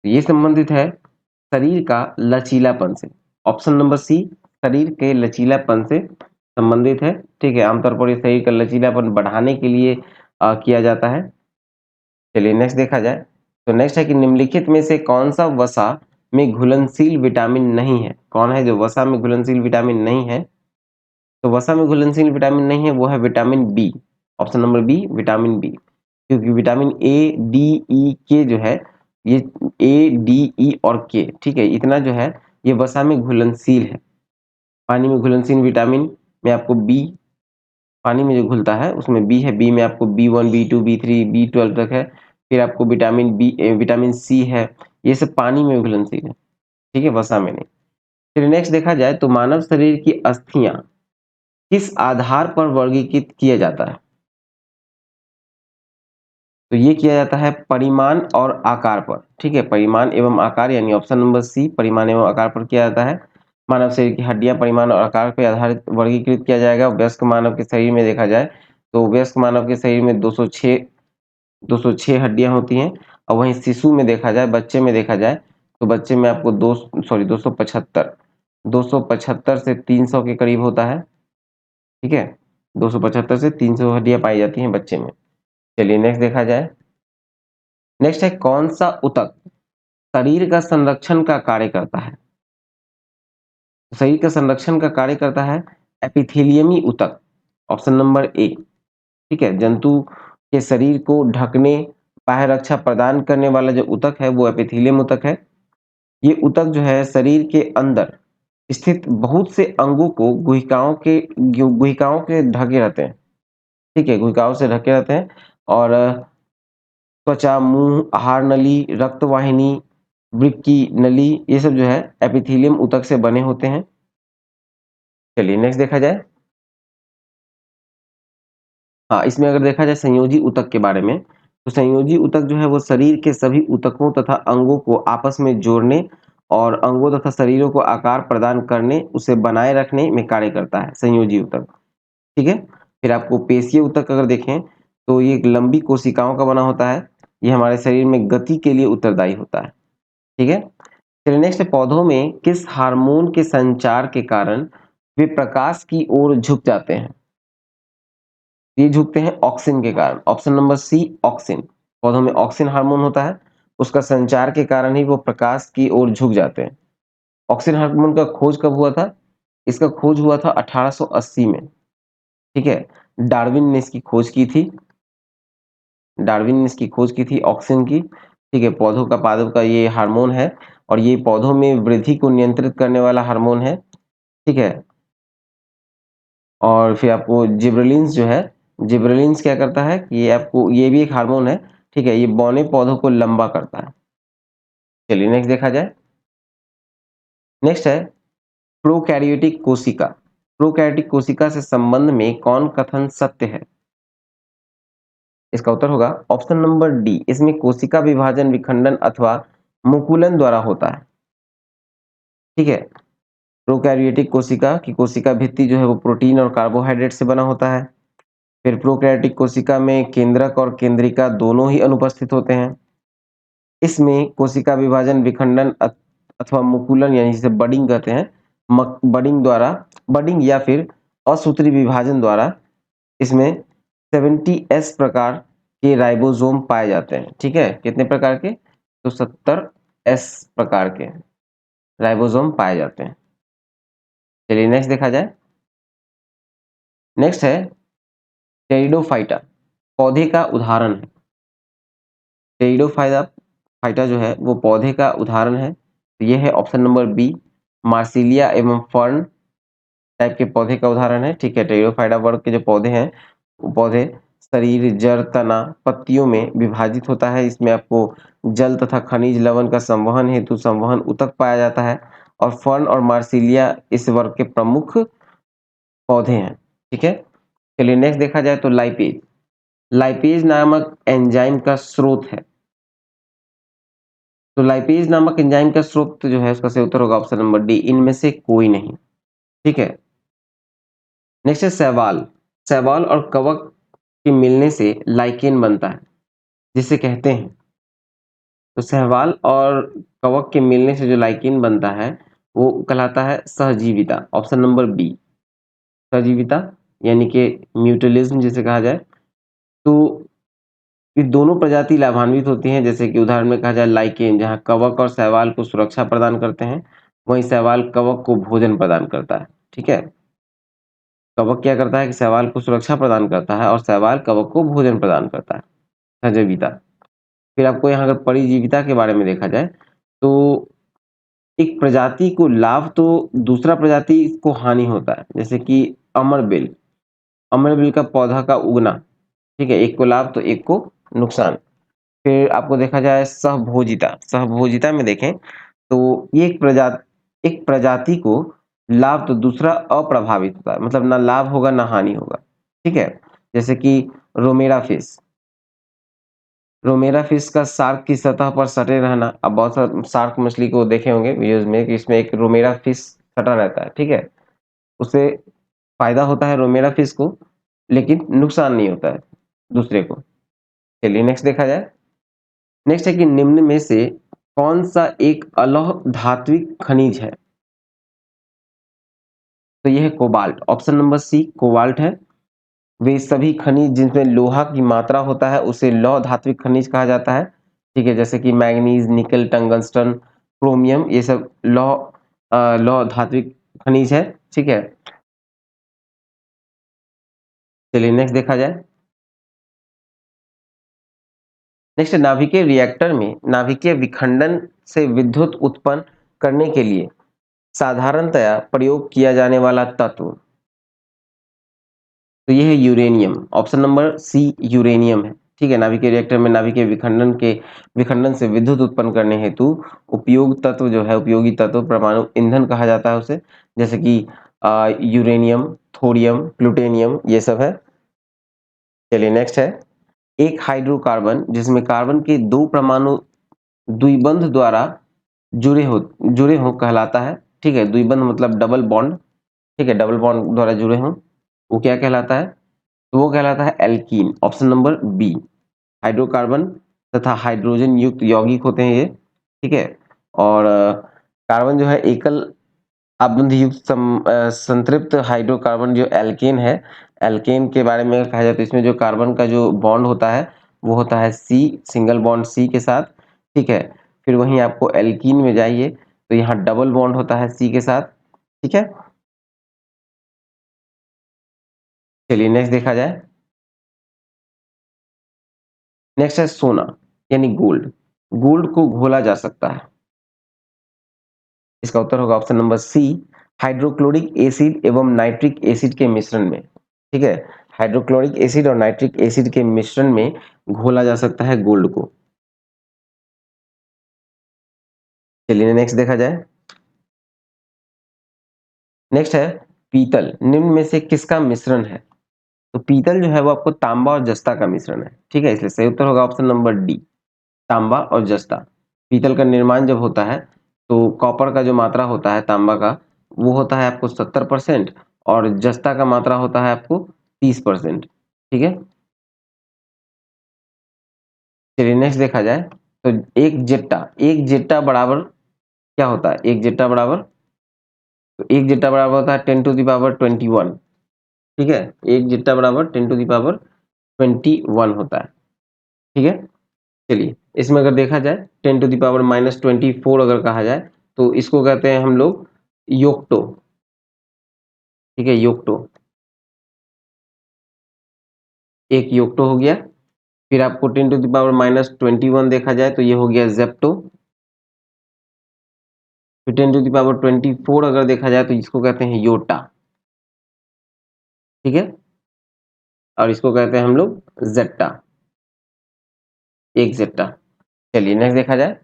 Speaker 1: ये संबंधित है शरीर का लचीलापन से। ऑप्शन नंबर सी शरीर के लचीलापन से संबंधित है। ठीक है, आमतौर पर ये शरीर का लचीलापन बढ़ाने के लिए किया जाता है। चलिए नेक्स्ट देखा जाए। तो नेक्स्ट है कि निम्नलिखित में से कौन सा वसा में घुलनशील विटामिन नहीं है? कौन है जो वसा में घुलनशील विटामिन नहीं है? तो वसा में घुलनशील विटामिन नहीं है वो है vitamin B. Option number B vitamin B, क्योंकि विटामिन ए डी ई के जो है ये ए डी ई और के, ठीक है, इतना जो है ये वसा में घुलनशील है। पानी में घुलनशील विटामिन में आपको बी, पानी में जो घुलता है उसमें बी है, बी में आपको B1 B2 B3 B12 तक है। फिर आपको विटामिन सी है। ये सब पानी में घुलनशील है, ठीक है, वसा में नहीं। फिर नेक्स्ट देखा जाए तो मानव शरीर की अस्थियां किस आधार पर वर्गीकृत किया जाता है? तो ये किया जाता है परिमाण और आकार पर, ठीक है, परिमाण एवं आकार, यानी ऑप्शन नंबर सी, परिमाण एवं आकार पर किया जाता है। मानव शरीर की हड्डियां परिमाण और आकार पर आधारित वर्गीकृत किया जाएगा। वयस्क मानव के शरीर में देखा जाए तो वयस्क मानव के शरीर में 206 हड्डियां होती हैं, और वहीं शिशु में देखा जाए, बच्चे में देखा जाए तो बच्चे में आपको 275 से 300 के करीब होता है, ठीक है, 275 से 300 हड्डियां पाई जाती हैं बच्चे में। चलिए नेक्स्ट देखा जाए। नेक्स्ट है कौन सा ऊतक शरीर का संरक्षण का कार्य करता है? शरीर का संरक्षण का कार्य करता है एपिथेलियमी ऊतक, ऑप्शन नंबर ए, ठीक है। जंतु के शरीर को ढकने, बाह्य रक्षा प्रदान करने वाला जो ऊतक है वो एपिथेलियम ऊतक है। ये ऊतक जो है शरीर के अंदर स्थित बहुत से अंगों को गुहिकाओं के ढके रहते हैं, ठीक है, गुहिकाओं से ढके रहते हैं। और त्वचा, मुंह, आहार नली, रक्तवाहिनी, वृक्क की नली, ये सब जो है एपिथेलियम ऊतक से बने होते हैं। चलिए नेक्स्ट देखा जाए। हाँ, इसमें अगर देखा जाए संयोजी ऊतक के बारे में, तो संयोजी ऊतक जो है वो शरीर के सभी ऊतकों तथा अंगों को आपस में जोड़ने और अंगों तथा शरीरों को आकार प्रदान करने, उसे बनाए रखने में कार्य करता है संयोजी ऊतक, ठीक है। फिर आपको पेशीय ऊतक अगर देखें तो ये एक लंबी कोशिकाओं का बना होता है। ये हमारे शरीर में गति के लिए उत्तरदायी होता है, ठीक है। चलिए नेक्स्ट है पौधों में किस हार्मोन के संचार के कारण वे प्रकाश की ओर झुक जाते हैं? ये झुकते हैं ऑक्सिन के कारण, ऑप्शन नंबर सी, ऑक्सिन। पौधों में ऑक्सिन हार्मोन होता है, उसका संचार के कारण ही वो प्रकाश की ओर झुक जाते हैं। ऑक्सिन हार्मोन का खोज कब हुआ था? इसका खोज हुआ था 1880 में, ठीक है। डार्विन ने इसकी खोज की थी, डार्विन ने इसकी खोज की थी ऑक्सिन की, ठीक है। पौधों का पादप का ये हार्मोन है, और ये पौधों में वृद्धि को नियंत्रित करने वाला हार्मोन है, ठीक है। और फिर आपको जिबरेलिन्स जो है, जिबरेलिन्स क्या करता है कि ये आपको, ये भी एक हार्मोन है, ठीक है, ये बौने पौधों को लंबा करता है। चलिए नेक्स्ट देखा जाए। नेक्स्ट है प्रोकैरियोटिक कोशिका। प्रोकैरियोटिक कोशिका से संबंध में कौन कथन सत्य है? इसका उत्तर होगा ऑप्शन नंबर डी, इसमें कोशिका विभाजन विखंडन अथवा मुकुलन द्वारा होता है, ठीक है। प्रोकैरियोटिक कोशिका की कोशिका भित्ति जो है वो प्रोटीन और कार्बोहाइड्रेट से बना होता है। फिर प्रोकैरियोटिक कोशिका में केंद्रक और केंद्रिका दोनों ही अनुपस्थित होते हैं। इसमें कोशिका विभाजन विखंडन अथवा मुकुलन, यानी जिसे बडिंग कहते हैं, बडिंग या फिर असूत्री विभाजन द्वारा इसमें 70S प्रकार के राइबोसोम पाए जाते हैं, ठीक है। कितने प्रकार के? तो 70S प्रकार के राइबोसोम पाए जाते हैं। चलिए नेक्स्ट देखा जाए। नेक्स्ट है टेरिडोफाइटा, पौधे का उदाहरण है। टेरिडोफाइटा फाइटा जो है वो पौधे का उदाहरण है, तो ये है ऑप्शन नंबर बी, मार्सिलिया एवं फर्न टाइप के पौधे का उदाहरण है, ठीक है। टेरिडोफाइटा वर्ग के जो पौधे हैं वो पौधे शरीर, जड़, तना, पत्तियों में विभाजित होता है। इसमें आपको जल तथा खनिज लवण का संवहन हेतु संवहन ऊतक पाया जाता है, और फर्न और मार्सिलिया इस वर्ग के प्रमुख पौधे हैं, ठीक है। चलिए नेक्स्ट देखा जाए तो लाइपेज, लाइपेज नामक एंजाइम का स्रोत है। तो लाइपेज नामक एंजाइम का स्रोत जो है उसका सही उत्तर होगा ऑप्शन नंबर डी, इनमें से कोई नहीं, ठीक है। नेक्स्ट है शैवाल, शैवाल और कवक के मिलने से लाइकेन बनता है, जिसे कहते हैं। तो शैवाल और कवक के मिलने से जो लाइकेन बनता है वो कहलाता है सहजीविता, ऑप्शन नंबर बी, सहजीविता, यानी कि म्यूटलिज्म जिसे कहा जाए। तो ये दोनों प्रजाति लाभान्वित होती हैं, जैसे कि उदाहरण में कहा जाए लाइकेन, जहां कवक और शैवाल को सुरक्षा प्रदान करते हैं, वहीं शैवाल कवक को भोजन प्रदान करता है, ठीक है। कवक क्या करता है कि शैवाल को सुरक्षा प्रदान करता है, और शैवाल कवक को भोजन प्रदान करता है, सहजीविता। फिर आपको यहाँ अगर परिजीविता के बारे में देखा जाए तो एक प्रजाति को लाभ तो दूसरा प्रजाति को हानि होता है, जैसे कि अमरबेल, अमरबेल का पौधा का उगना, ठीक है, एक को लाभ तो एक को नुकसान। फिर आपको देखा जाए सहभोजिता, सहभोजिता में देखें तो ये एक प्रजाति को लाभ तो दूसरा अप्रभावित होता है, मतलब ना लाभ होगा ना हानि होगा, ठीक है। जैसे कि रोमेरा फिश, रोमेरा फिश का शार्क की सतह पर सटे रहना। अब बहुत सारे शार्क मछली को देखे होंगे वीडियोस में कि इसमें एक रोमेरा फिश सटा रहता है, ठीक है। उससे फायदा होता है रोमेरा फिश को, लेकिन नुकसान नहीं होता है दूसरे को। चलिए नेक्स्ट देखा जाए। नेक्स्ट है कि निम्न में से कौन सा एक अलौह धात्विक खनिज है? तो यह है cobalt, option number C cobalt है। वे सभी खनिज जिनमें लोहा की मात्रा होता है उसे लौह धात्विक खनिज कहा जाता है, ठीक है। जैसे कि मैंगनीज, निकल, टंगस्टन, क्रोमियम, ये सब लौह धात्विक खनिज है, ठीक है। चलिए नेक्स्ट देखा जाए। नेक्स्ट नाभिकीय रिएक्टर में नाभिकीय विखंडन से विद्युत उत्पन्न करने के लिए साधारणतया प्रयोग किया जाने वाला तत्व, तो ये है uranium, option number C uranium है, ठीक है। नाभिकीय रिएक्टर में नाभिकीय विखंडन से विद्युत उत्पन्न करने हेतु उपयोग तत्व जो है, उपयोगी तत्व परमाणु ईंधन कहा जाता है उसे, जैसे कि यूरेनियम, थोरियम, प्लूटोनियम, ये सब है। चलिए नेक्स्ट है, एक हाइड्रोकार्बन जिसमें कार्बन के दो परमाणु द्विबंध द्वारा जुड़े हो कहलाता है, ठीक है। द्विबंध मतलब डबल बॉन्ड, ठीक है, डबल बॉन्ड द्वारा जुड़े हों, वो क्या कहलाता है? तो वो कहलाता है alkene, option number B. Hydrocarbon तथा हाइड्रोजन युक्त यौगिक होते हैं ये, ठीक है। और कार्बन जो है एकल आबंध युक्त संतृप्त हाइड्रोकार्बन जो एल्केन है, एल्केन के बारे में कहा जाए तो इसमें जो कार्बन का जो बॉन्ड होता है वो होता है सी, सिंगल बॉन्ड सी के साथ, ठीक है। फिर वहीं आपको एल्कीन में जाइए तो यहाँ डबल बॉन्ड होता है सी के साथ, ठीक है। चलिए नेक्स्ट देखा जाए। नेक्स्ट है सोना यानी गोल्ड, गोल्ड को घोला जा सकता है। इसका उत्तर होगा option number C, hydrochloric acid एवं नाइट्रिक एसिड के मिश्रण में, ठीक है। हाइड्रोक्लोरिक एसिड और नाइट्रिक एसिड के मिश्रण में घोला जा सकता है गोल्ड को। चलिए नेक्स्ट देखा जाए। नेक्स्ट है पीतल निम्न में से किसका मिश्रण है? तो पीतल जो है वो आपको तांबा और जस्ता का मिश्रण है, ठीक है। इसलिए सही उत्तर होगा ऑप्शन नंबर डी, तांबा और जस्ता। पीतल का निर्माण जब होता है तो कॉपर का जो मात्रा होता है तांबा का, वो होता है आपको 70% और जस्ता का मात्रा होता है आपको 30%, ठीक है। चलिए नेक्स्ट देखा जाए। तो एक जेट्टा बराबर क्या होता है? एक जेट्टा बराबर, तो एक जेट्टा बराबर होता है 10 to the power 21, ठीक है। एक जेट्टा बराबर 10 to the power 21 होता है, ठीक है। चलिए इसमें अगर देखा जाए 10 to the power -24 अगर कहा जाए तो इसको कहते हैं हम लोग योक्टो, ठीक है, योक्टो। एक योक्टो हो गया। फिर आपको 10 to the power -21 देखा जाए तो ये हो गया जेप्टो। फिर 10 to the power 24 अगर देखा जाए तो इसको कहते हैं योटा, ठीक है। और इसको कहते हैं हम लोग जेट्टा, एक जेट्टा। चलिए नेक्स्ट देखा जाए।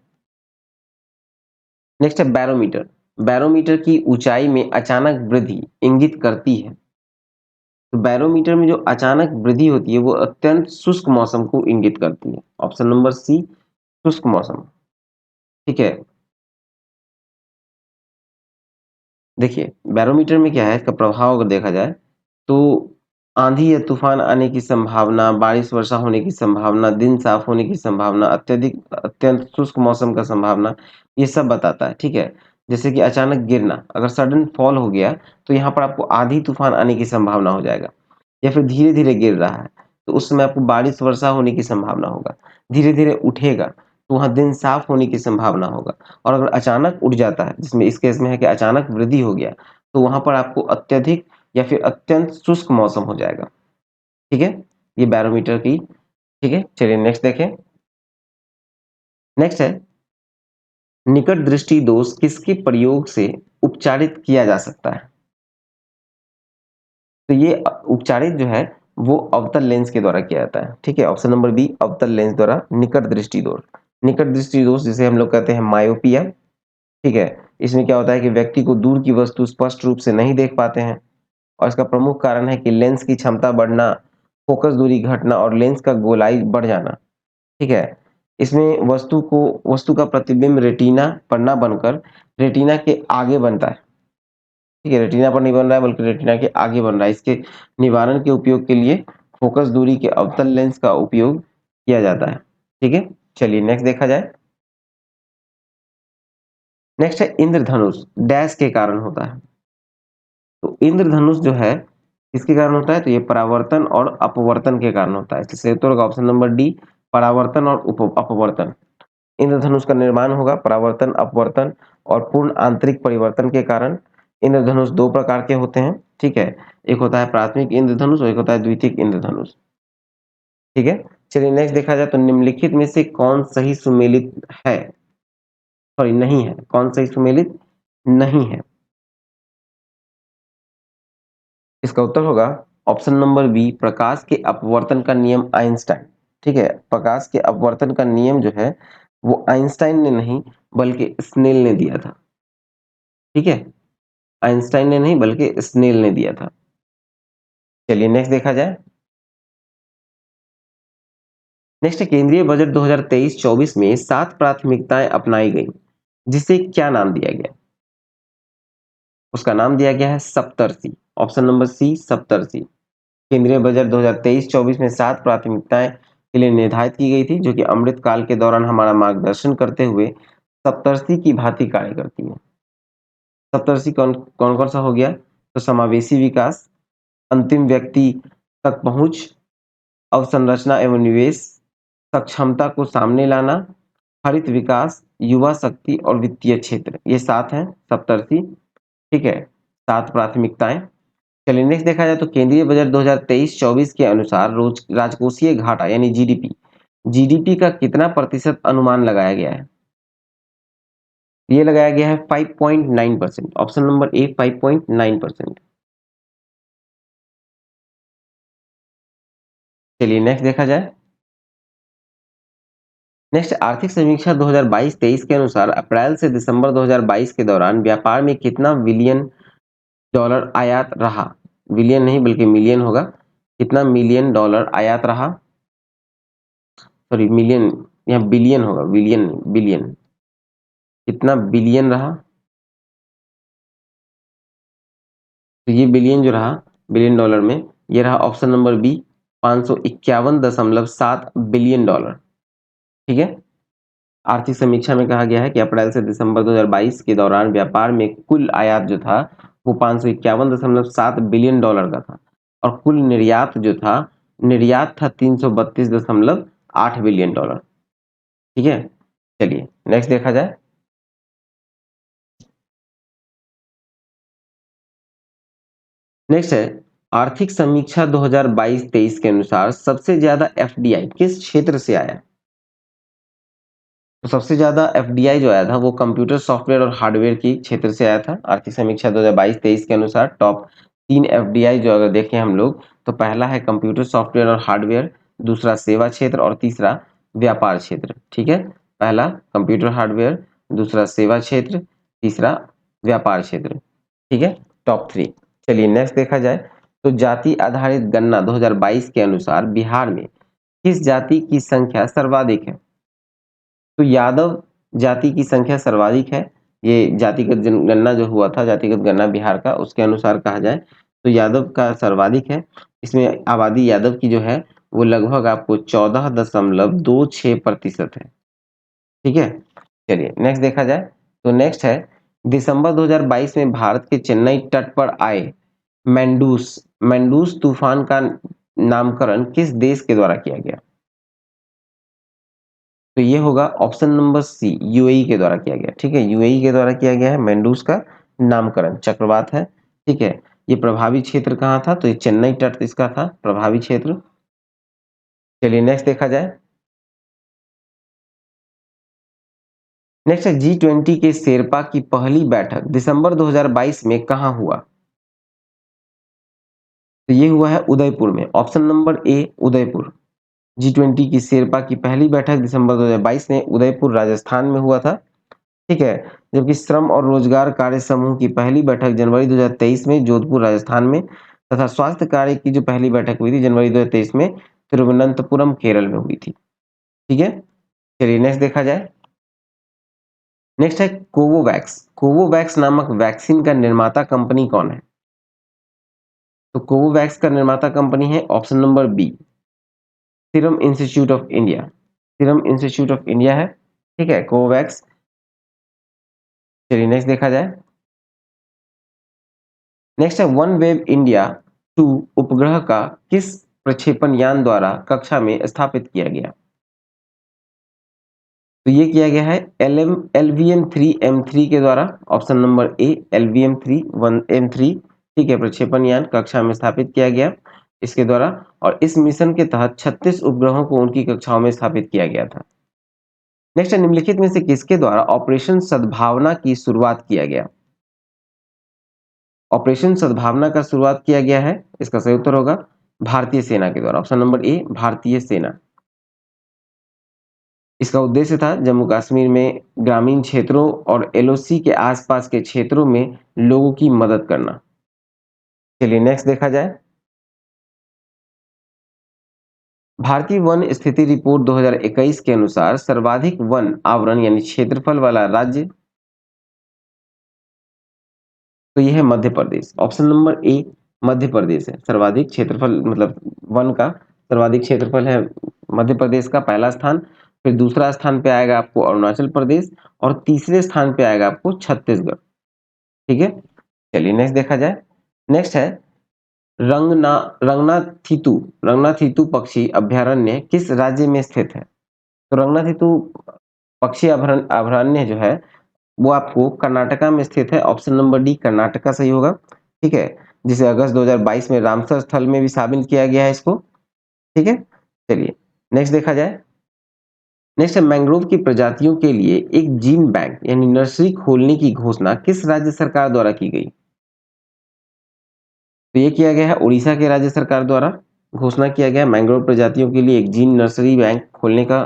Speaker 1: नेक्स्ट है बैरोमीटर, बैरोमीटर की ऊंचाई में अचानक वृद्धि इंगित करती है। तो बैरोमीटर में जो अचानक वृद्धि होती है वो अत्यंत शुष्क मौसम को इंगित करती है, ऑप्शन नंबर सी शुष्क मौसम, ठीक है। देखिए बैरोमीटर में क्या है, इसका प्रभाव अगर देखा जाए तो आंधी या तूफान आने की संभावना, बारिश वर्षा होने की संभावना, दिन साफ होने की संभावना, अत्यंत शुष्क मौसम का संभावना, ये सब बताता है, ठीक है। जैसे कि अचानक गिरना, अगर सडन फॉल हो गया तो यहाँ पर आपको आंधी तूफान आने की संभावना हो जाएगा। या फिर धीरे धीरे गिर रहा है तो उस समय आपको बारिश वर्षा होने की संभावना होगा। धीरे धीरे उठेगा तो वहां दिन साफ होने की संभावना होगा। और अगर अचानक उठ जाता है, जिसमें इस केस में है कि अचानक वृद्धि हो गया, तो वहां पर आपको अत्यधिक या फिर अत्यंत शुष्क मौसम हो जाएगा, ठीक है। ये बैरोमीटर की, ठीक है। चलिए नेक्स्ट देखें। नेक्स्ट है निकट दृष्टि दोष किसके प्रयोग से उपचारित किया जा सकता है? तो ये उपचारित जो है वो अवतल लेंस के द्वारा किया जाता है। ठीक है, ऑप्शन नंबर बी अवतल लेंस द्वारा निकट दृष्टि दोष। निकट दृष्टि दोष जिसे हम लोग कहते हैं मायोपिया। ठीक है, इसमें क्या होता है कि व्यक्ति को दूर की वस्तु स्पष्ट रूप से नहीं देख पाते हैं और इसका प्रमुख कारण है कि लेंस की क्षमता बढ़ना, फोकस दूरी घटना और लेंस का गोलाई बढ़ जाना। ठीक है, इसमें वस्तु का प्रतिबिंब रेटिना पर ना बनकर रेटिना के आगे बनता है। ठीक है, रेटिना पर नहीं बन रहा है बल्कि रेटिना के आगे बन रहा है। इसके निवारण के उपयोग के लिए फोकस दूरी के अवतल लेंस का उपयोग किया जाता है। ठीक है, चलिए नेक्स्ट देखा जाए। नेक्स्ट है इंद्रधनुष डैश के कारण होता है। तो इंद्रधनुष जो है किसके कारण होता है, तो ये परावर्तन और अपवर्तन के कारण होता है। इसलिए तो होगा ऑप्शन नंबर डी परावर्तन और अपवर्तन। इंद्रधनुष का निर्माण होगा परावर्तन अपवर्तन और पूर्ण आंतरिक परिवर्तन के कारण। इंद्रधनुष दो प्रकार के होते हैं। ठीक है, एक होता है प्राथमिक इंद्रधनुष और एक होता है द्वितीयक इंद्रधनुष। ठीक है, चलिए नेक्स्ट देखा जाए तो निम्नलिखित में से कौन सही सुमेलित है, सॉरी नहीं है, कौन सही सुमेलित नहीं है। इसका उत्तर होगा ऑप्शन नंबर बी प्रकाश के अपवर्तन का नियम आइंस्टाइन। ठीक है, प्रकाश के अपवर्तन का नियम जो है वो आइंस्टाइन ने नहीं बल्कि स्नेल ने दिया था। ठीक है, आइंस्टाइन ने नहीं बल्कि स्नेल ने दिया था। चलिए नेक्स्ट देखा जाए। नेक्स्ट है केंद्रीय बजट 2023-24 में 7 प्राथमिकताएं अपनाई गई जिसे क्या नाम दिया गया। उसका नाम दिया गया है सप्तर्षि। ऑप्शन नंबर सी सप्तर्षि। केंद्रीय बजट 2023-24 में 7 प्राथमिकताएं के लिए निर्धारित की गई थी जो कि अमृत काल के दौरान हमारा मार्गदर्शन करते हुए सप्तर्षि की भांति कार्य करती है। सप्तर्षि कौन कौन कौन सा हो गया, तो समावेशी विकास, अंतिम व्यक्ति तक पहुंच, अवसंरचना एवं निवेश, सक्षमता को सामने लाना, हरित विकास, युवा शक्ति और वित्तीय क्षेत्र। ये 7 हैं सप्तर्षि। ठीक है, 7 प्राथमिकताएं। चलिए नेक्स्ट देखा जाए तो केंद्रीय बजट 2023-24 के अनुसार रोज राजकोषीय घाटा यानी जीडीपी जीडीपी का कितना प्रतिशत अनुमान लगाया गया है। ये लगाया गया है 5.9%। ऑप्शन नंबर ए 5.9%। चलिए नेक्स्ट देखा जाए। नेक्स्ट आर्थिक समीक्षा 2022-23 के अनुसार अप्रैल से दिसंबर 2022 के दौरान व्यापार में कितना बिलियन डॉलर आयात रहा। बिलियन नहीं बल्कि मिलियन होगा। कितना मिलियन डॉलर आयात रहा, सॉरी मिलियन, यहाँ बिलियन होगा, बिलियन बिलियन। कितना बिलियन रहा, तो ये बिलियन जो रहा बिलियन डॉलर में ये रहा option number B 551.7 billion dollar. ठीक है, आर्थिक समीक्षा में कहा गया है कि अप्रैल से दिसंबर 2022 के दौरान व्यापार में कुल आयात जो था वो 551.7 बिलियन डॉलर का था और कुल निर्यात था 332.8 बिलियन डॉलर। ठीक है, चलिए नेक्स्ट देखा जाए। नेक्स्ट है आर्थिक समीक्षा 2022-23 के अनुसार सबसे ज्यादा एफडीआई किस क्षेत्र से आया। तो सबसे ज्यादा एफडीआई जो आया था वो कंप्यूटर सॉफ्टवेयर और हार्डवेयर की क्षेत्र से आया था। आर्थिक समीक्षा 2022-23 के अनुसार टॉप 3 एफडीआई जो अगर देखें हम लोग तो पहला है कंप्यूटर सॉफ्टवेयर और हार्डवेयर, दूसरा सेवा क्षेत्र और तीसरा व्यापार क्षेत्र। ठीक है, पहला कंप्यूटर हार्डवेयर, दूसरा सेवा क्षेत्र, तीसरा व्यापार क्षेत्र। ठीक है, टॉप 3। चलिए नेक्स्ट देखा जाए तो जाति आधारित गणना 2022 के अनुसार बिहार में किस जाति की संख्या सर्वाधिक है। तो यादव जाति की संख्या सर्वाधिक है। ये जातिगत गणना जो हुआ था, जातिगत गणना बिहार का, उसके अनुसार कहा जाए तो यादव का सर्वाधिक है। इसमें आबादी यादव की जो है वो लगभग आपको 14.26% है। ठीक है, चलिए नेक्स्ट देखा जाए तो नेक्स्ट है दिसंबर 2022 में भारत के चेन्नई तट पर आए मैंडूस मैंडूस तूफान का नामकरण किस देश के द्वारा किया गया। तो ये होगा ऑप्शन नंबर सी यूएई के द्वारा किया गया। ठीक है, यूएई के द्वारा किया गया है मैंडूस का नामकरण, चक्रवात है। ठीक है, ये प्रभावी क्षेत्र कहाँ था, तो ये चेन्नई तट इसका था प्रभावी क्षेत्र। चलिए नेक्स्ट देखा जाए। नेक्स्ट है G20 के शेरपा की पहली बैठक दिसंबर 2022 में कहाँ हुआ। तो ये हुआ है उदयपुर में, ऑप्शन नंबर ए उदयपुर। G20 की शेरपा की पहली बैठक दिसंबर 2022 में उदयपुर राजस्थान में हुआ था, ठीक है। जबकि श्रम और रोजगार कार्य समूह की पहली बैठक जनवरी 2023 में जोधपुर राजस्थान में तथा स्वास्थ्य कार्य की जो पहली बैठक हुई थी जनवरी 2023 में तिरुवनंतपुरम केरल में हुई थी, ठीक है। चलिए नेक्स्ट देखा जाए। नेक्स्ट है कोवोवैक्स। कोवोवैक्स नामक वैक्सीन का निर्माता कंपनी कौन है? तो कोवोवैक्स का निर्माता कंपनी है option number B serum institute of India. Serum institute of India है, ठीक है, कोवोवैक्स। चलिए नेक्स्ट देखा जाए। नेक्स्ट है वन वेब इंडिया 2 उपग्रह का किस प्रक्षेपण यान द्वारा कक्षा में स्थापित किया गया? तो ये किया गया है LVM-3 M3 के द्वारा, ऑप्शन नंबर ए LVM-3 ठीक है, प्रक्षेपण यान कक्षा में स्थापित किया गया इसके द्वारा। और इस मिशन के तहत 36 उपग्रहों को उनकी कक्षाओं में स्थापित किया गया था। नेक्स्ट है निम्नलिखित में से किसके द्वारा ऑपरेशन सद्भावना की शुरुआत किया गया? ऑपरेशन सद्भावना का शुरुआत किया गया है, इसका सही उत्तर होगा भारतीय सेना के द्वारा, ऑप्शन नंबर ए भारतीय सेना। इसका उद्देश्य था जम्मू कश्मीर में ग्रामीण क्षेत्रों और LOC के आसपास के क्षेत्रों में लोगों की मदद करना। चलिए नेक्स्ट देखा जाए। भारतीय वन स्थिति रिपोर्ट 2021 के अनुसार सर्वाधिक वन आवरण यानी क्षेत्रफल वाला राज्य, तो यह है मध्य प्रदेश, ऑप्शन नंबर ए मध्य प्रदेश है। सर्वाधिक क्षेत्रफल मतलब वन का सर्वाधिक क्षेत्रफल है मध्य प्रदेश का पहला स्थान। फिर दूसरा स्थान पे आएगा आपको अरुणाचल प्रदेश और तीसरे स्थान पे आएगा आपको छत्तीसगढ़, ठीक है। चलिए नेक्स्ट देखा जाए। नेक्स्ट है रंगना रंगनाथितु रंगनाथितु पक्षी अभयारण्य किस राज्य में स्थित है? तो रंगनाथितु पक्षी अभयारण्य जो है वो आपको कर्नाटका में स्थित है, ऑप्शन नंबर डी कर्नाटका सही होगा, ठीक है। जिसे अगस्त 2022 में रामसर स्थल में भी शामिल किया गया है इसको, ठीक है। चलिए नेक्स्ट देखा जाए। नेक्स्ट है मैंग्रोव की प्रजातियों के लिए एक जीन बैंक यानी नर्सरी खोलने की घोषणा किस राज्य सरकार द्वारा की गई? तो ये किया गया है उड़ीसा के राज्य सरकार द्वारा, घोषणा किया गया मैंग्रोव प्रजातियों के लिए एक जीन नर्सरी बैंक खोलने का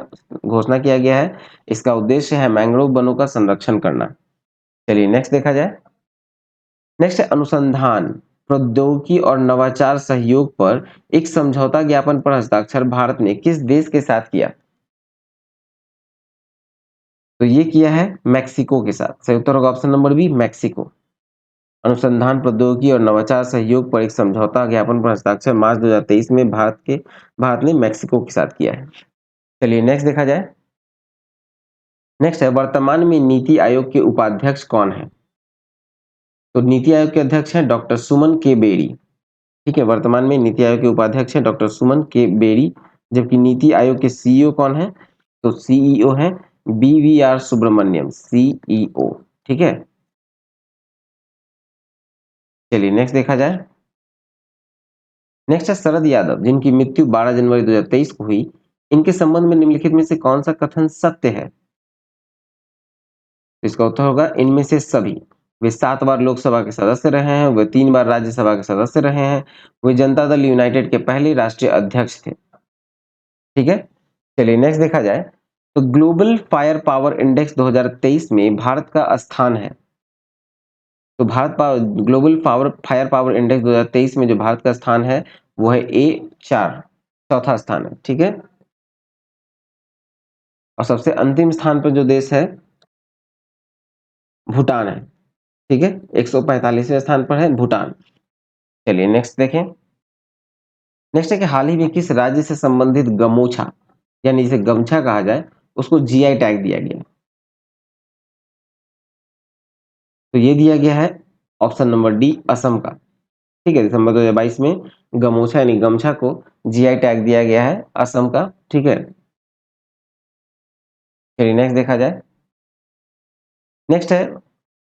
Speaker 1: घोषणा किया गया है। इसका उद्देश्य है मैंग्रोव वनों का संरक्षण करना। चलिए नेक्स्ट देखा जाए। नेक्स्ट है अनुसंधान प्रौद्योगिकी और नवाचार सहयोग पर एक समझौता ज्ञापन पर हस्ताक्षर भारत ने किस देश के साथ किया? तो ये किया है मैक्सिको के साथ, सही उत्तर होगा ऑप्शन नंबर बी मैक्सिको। अनुसंधान प्रौद्योगिकी और नवाचार सहयोग पर एक समझौता ज्ञापन पर हस्ताक्षर मार्च 2023 में भारत ने मैक्सिको के साथ किया है। चलिए नेक्स्ट देखा जाए। नेक्स्ट है वर्तमान में नीति आयोग के उपाध्यक्ष कौन है? तो नीति आयोग के अध्यक्ष हैं डॉक्टर सुमन के बेरी, ठीक है। वर्तमान में नीति आयोग के उपाध्यक्ष हैं डॉक्टर सुमन के बेरी। जबकि नीति आयोग के CEO कौन है? तो CEO है BVR सुब्रमण्यम, CEO, ठीक है। चलिए नेक्स्ट देखा जाए। नेक्स्ट है शरद यादव जिनकी मृत्यु 12 जनवरी 2023 को हुई, इनके संबंध में निम्नलिखित में से कौन सा कथन सत्य है? इसका उत्तर होगा इनमें से सभी। वे 7 बार लोकसभा के सदस्य रहे हैं, वे 3 बार राज्यसभा के सदस्य रहे हैं, वे जनता दल यूनाइटेड के पहले राष्ट्रीय अध्यक्ष थे, ठीक है। चलिए नेक्स्ट देखा जाए। तो ग्लोबल फायर पावर इंडेक्स 2023 में भारत का स्थान है, तो ग्लोबल फायर पावर इंडेक्स 2023 में जो भारत का स्थान है वो है A4, चौथा स्थान है, ठीक है। और सबसे अंतिम स्थान पर जो देश है भूटान है, ठीक है, 145वें स्थान पर है भूटान। चलिए नेक्स्ट देखें। नेक्स्ट है कि हाल ही में किस राज्य से संबंधित गमोछा यानी जिसे गमछा कहा जाए उसको GI टैग दिया गया? तो ये दिया गया है ऑप्शन नंबर डी असम का, ठीक है। दिसंबर 2022 में गमोछा यानी गमछा को GI टैग दिया गया है असम का, ठीक है। चलिए नेक्स्ट देखा जाए। नेक्स्ट है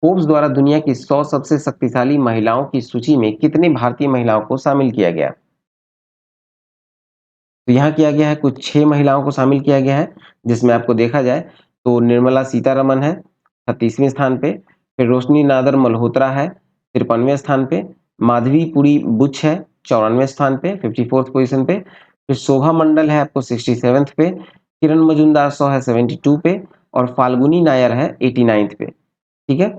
Speaker 1: फोर्ब्स द्वारा दुनिया की 100 सबसे शक्तिशाली महिलाओं की सूची में कितनी भारतीय महिलाओं को शामिल किया गया? तो यहाँ किया गया है कुछ 6 महिलाओं को शामिल किया गया है, जिसमें आपको देखा जाए तो निर्मला सीतारमन है 36वें स्थान पे, फिर रोशनी नादर मल्होत्रा है 53वें स्थान पे, माधवी पुरी बुच है 94वें स्थान पे, 54th पोजीशन पे। फिर शोभा मंडल है आपको 67th पे, किरण मजूमदार शॉ है 72 पे और फाल्गुनी नायर है 89th पे। ठीक है,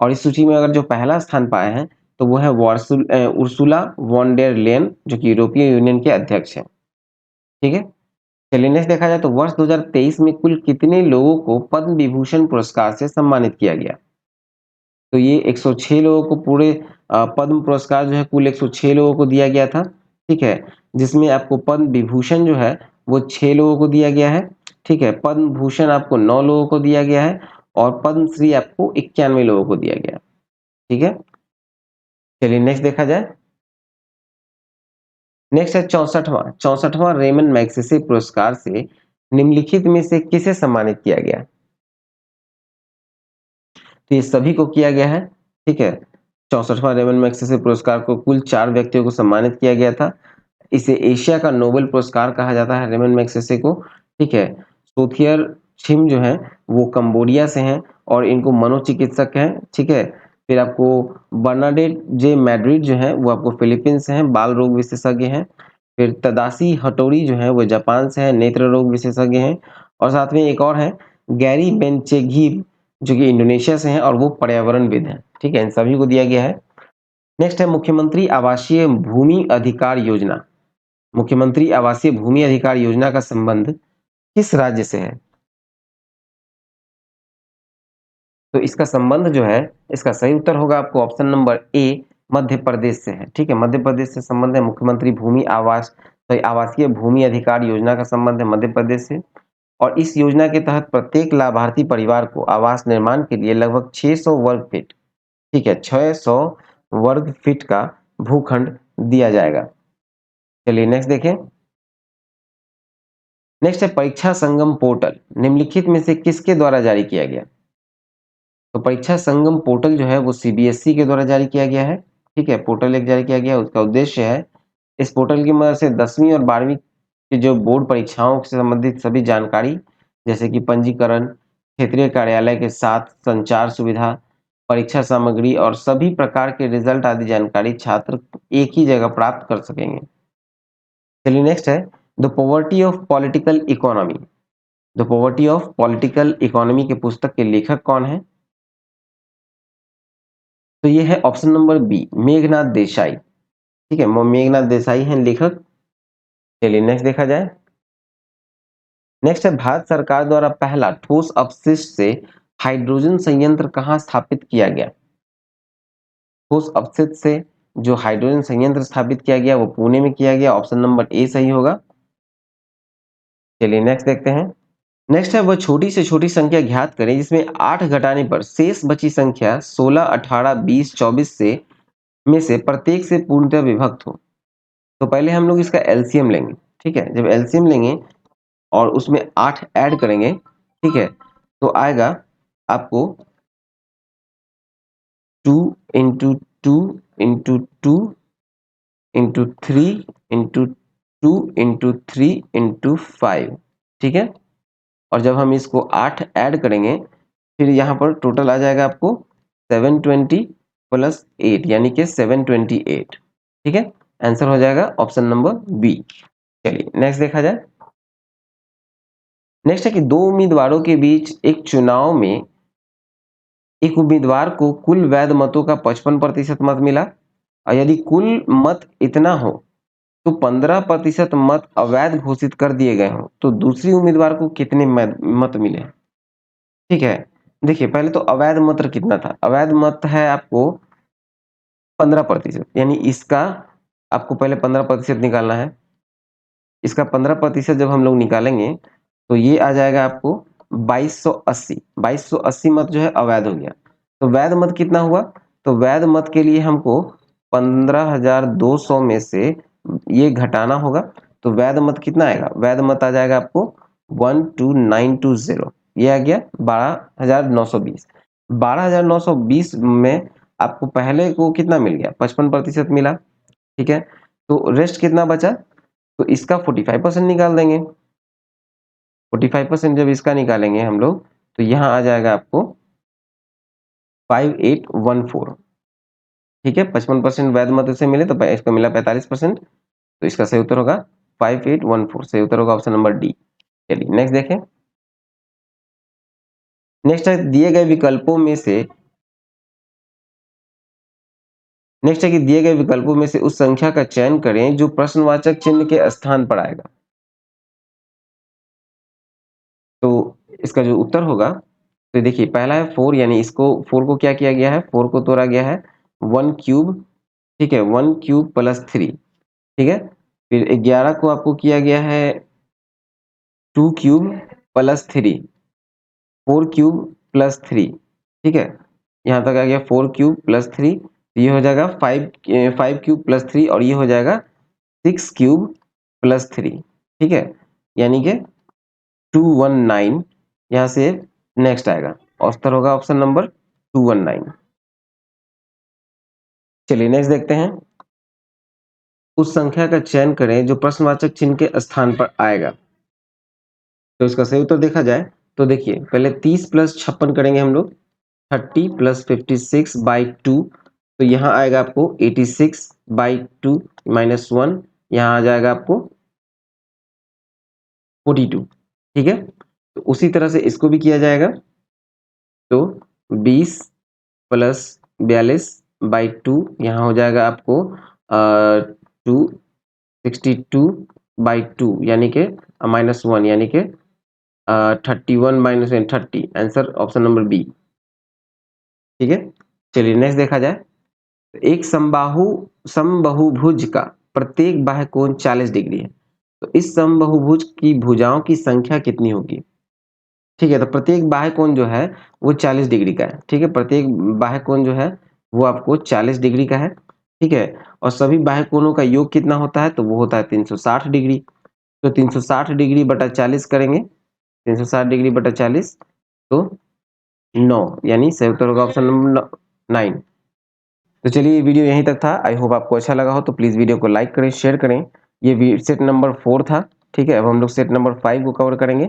Speaker 1: और इस सूची में अगर जो पहला स्थान पाए हैं तो वो है उर्सुला वॉन डेर लेयन, जो कि यूरोपीय यूनियन के अध्यक्ष हैं। ठीक है, चलिए नेक्स्ट देखा जाए तो वर्ष 2023 में कुल कितने लोगों को पद्म विभूषण पुरस्कार से सम्मानित किया गया? तो ये 106 लोगों को पूरे पद्म पुरस्कार जो है कुल 106 लोगों को दिया गया था। ठीक है, जिसमें आपको पद्म विभूषण जो है वो 6 लोगों को दिया गया है। ठीक है, पद्म भूषण आपको 9 लोगों को दिया गया है और पद्मश्री आपको 91 लोगों को दिया गया। ठीक है, चलिए नेक्स्ट देखा जाए। नेक्स्ट है 64वां रेमन मैग्सेसे पुरस्कार से निम्नलिखित में से किसे सम्मानित किया गया? तो ये सभी को किया गया है। ठीक है, 64वां रेमन मैग्सेसे पुरस्कार को कुल 4 व्यक्तियों को सम्मानित किया गया था। इसे एशिया का नोबेल पुरस्कार कहा जाता है रेमन मैग्सेसे को। ठीक है, सोथियर छिम जो है वो कंबोडिया से हैं और इनको मनोचिकित्सक हैं। ठीक है, फिर आपको बर्नाडेट जे मैड्रिड जो है वो आपको फिलीपींस से हैं, बाल रोग विशेषज्ञ हैं। फिर तदाशी हटोरी जो है वो जापान से है, नेत्र रोग विशेषज्ञ हैं। और साथ में एक और है गैरी बेंचेघीब, जो कि इंडोनेशिया से हैं और वो पर्यावरणविद हैं। ठीक है, इन सभी को दिया गया है। नेक्स्ट है मुख्यमंत्री आवासीय भूमि अधिकार योजना। मुख्यमंत्री आवासीय भूमि अधिकार योजना का संबंध किस राज्य से है? तो इसका संबंध जो है, इसका सही उत्तर होगा आपको ऑप्शन नंबर ए, मध्य प्रदेश से है। ठीक है, मध्य प्रदेश से संबंध है मुख्यमंत्री आवासीय भूमि अधिकार योजना का संबंध है मध्य प्रदेश से। और इस योजना के तहत प्रत्येक लाभार्थी परिवार को आवास निर्माण के लिए लगभग 600 वर्ग फीट, ठीक है, 600 वर्ग फीट का भूखंड दिया जाएगा। चलिए नेक्स्ट देखें। नेक्स्ट है परीक्षा संगम पोर्टल निम्नलिखित में से किसके द्वारा जारी किया गया? तो परीक्षा संगम पोर्टल जो है वो सीबीएसई के द्वारा जारी किया गया है। ठीक है, पोर्टल एक जारी किया गया, उसका उद्देश्य है इस पोर्टल की मदद से 10वीं और 12वीं की जो बोर्ड परीक्षाओं से संबंधित सभी जानकारी, जैसे कि पंजीकरण, क्षेत्रीय कार्यालय के साथ संचार सुविधा, परीक्षा सामग्री और सभी प्रकार के रिजल्ट आदि जानकारी छात्र एक ही जगह प्राप्त कर सकेंगे। चलिए नेक्स्ट है the poverty of political economy. The poverty of political economy के पुस्तक के लेखक कौन है? तो ये है option number B, Meghnad Desai. ठीक है, मेघनाथ देसाई हैं लेखक। चलिए नेक्स्ट देखा जाए। नेक्स्ट है भारत सरकार द्वारा पहला ठोस अपशिष्ट से हाइड्रोजन संयंत्र कहाँ स्थापित किया गया? ठोस अपशिष्ट से जो हाइड्रोजन संयंत्र स्थापित किया गया वो पुणे में किया गया, ऑप्शन नंबर ए सही होगा। चलिए नेक्स्ट देखते हैं। नेक्स्ट है वह छोटी से छोटी संख्या ज्ञात करें जिसमें 8 घटाने पर शेष बची संख्या 16, 18, 20, 24 से में से प्रत्येक से पूर्णतः विभक्त हो। तो पहले हम लोग इसका एलसीएम लेंगे। ठीक है, जब एलसीएम लेंगे और उसमें 8 ऐड करेंगे, ठीक है, तो आएगा आपको 2 into 2 into 2 into 3 into 2 into 3 into 5। ठीक है, और जब हम इसको 8 ऐड करेंगे फिर यहाँ पर टोटल आ जाएगा आपको 720 प्लस 8 यानी कि 728। ठीक है, आंसर हो जाएगा ऑप्शन नंबर बी। चलिए नेक्स्ट देखा जाए। नेक्स्ट है कि दो उम्मीदवारों के बीच एक चुनाव में एक उम्मीदवार को कुल वैध मतों का 55% मत मिला और यदि कुल मत इतना हो तो 15% मत अवैध घोषित कर दिए गए हों तो दूसरी उम्मीदवार को कितने मत मिले? ठीक है, देखिए पहले तो अवैध मत कितना था? अवैध मत है आपको 15%, यानी इसका आपको पहले 15% निकालना है। इसका 15% जब हम लोग निकालेंगे तो ये आ जाएगा आपको 2280। 2280 मत जो है अवैध हो गया। तो वैध मत कितना हुआ? तो वैध मत के लिए हमको 15,200 में से ये घटाना होगा। तो वैध मत कितना आएगा? वैध मत आ जाएगा आपको 12920। ये आ गया 12,920। 12,920 में आपको पहले को कितना मिल गया? 55% मिला। ठीक है, तो रेस्ट कितना बचा? तो इसका 45% निकाल देंगे। 45% जब इसका निकालेंगे हम लोग तो यहाँ आ जाएगा आपको 5814। ठीक है, 55% वैध मत से मिले तो इसको मिला 45%, तो इसका सही उत्तर होगा 5814। सही उत्तर होगा ऑप्शन नंबर डी। चलिए नेक्स्ट देखें। नेक्स्ट है दिए गए विकल्पों में से नेक्स्ट है कि दिए गए विकल्पों में से उस संख्या का चयन करें जो प्रश्नवाचक चिन्ह के स्थान पर आएगा। तो इसका जो उत्तर होगा, तो देखिए पहला है 4, यानी इसको 4 को क्या किया गया है, 4 को तोड़ा गया है 1 क्यूब, ठीक है, 1 क्यूब प्लस 3, ठीक है। फिर 11 को आपको किया गया है 2 क्यूब प्लस 3, 4 क्यूब प्लस 3, ठीक है। यहाँ तक आ गया 4 क्यूब प्लस 3, ये हो जाएगा 5 क्यूब प्लस 3, और ये हो जाएगा 6 क्यूब प्लस 3, ठीक है, यानी कि 219। यहाँ से नेक्स्ट आएगा, उत्तर होगा ऑप्शन नंबर 219। चलिए नेक्स्ट देखते हैं। उस संख्या का चयन करें जो प्रश्नवाचक चिन्ह के स्थान पर आएगा। तो इसका सही उत्तर देखा जाए तो देखिए पहले 30 प्लस 56 करेंगे हम लोग, 30 प्लस 56/2, तो यहाँ आएगा आपको 86/2 -1, यहाँ आ जाएगा आपको 42, ठीक है। तो उसी तरह से इसको भी किया जाएगा, तो 20 प्लस 42/2, यहाँ हो जाएगा आपको 262/2, यानी कि -1, यानी कि 31 - 30, आंसर ऑप्शन नंबर बी, ठीक है। चलिए नेक्स्ट देखा जाए। एक समबाहुभुज का प्रत्येक बाह्य कोण 40 डिग्री है, तो इस समबाहुभुज की भुजाओं की संख्या कितनी होगी। ठीक है, तो प्रत्येक बाह्य कोण जो है वो 40 डिग्री का है, ठीक है, प्रत्येक बाह्य कोण जो है वो आपको 40 डिग्री का है, ठीक है। और सभी बाह्य कोणों का योग कितना होता है, तो वो होता है 360 डिग्री। तो 360 डिग्री बटा 40 करेंगे, 360 डिग्री बटा 40, तो 9, यानी सही उत्तर होगा ऑप्शन नंबर 9। तो चलिए ये वीडियो यहीं तक था। आई होप आपको अच्छा लगा हो, तो प्लीज़ वीडियो को लाइक करें, शेयर करें। ये सेट नंबर 4 था, ठीक है। अब हम लोग सेट नंबर 5 को कवर करेंगे।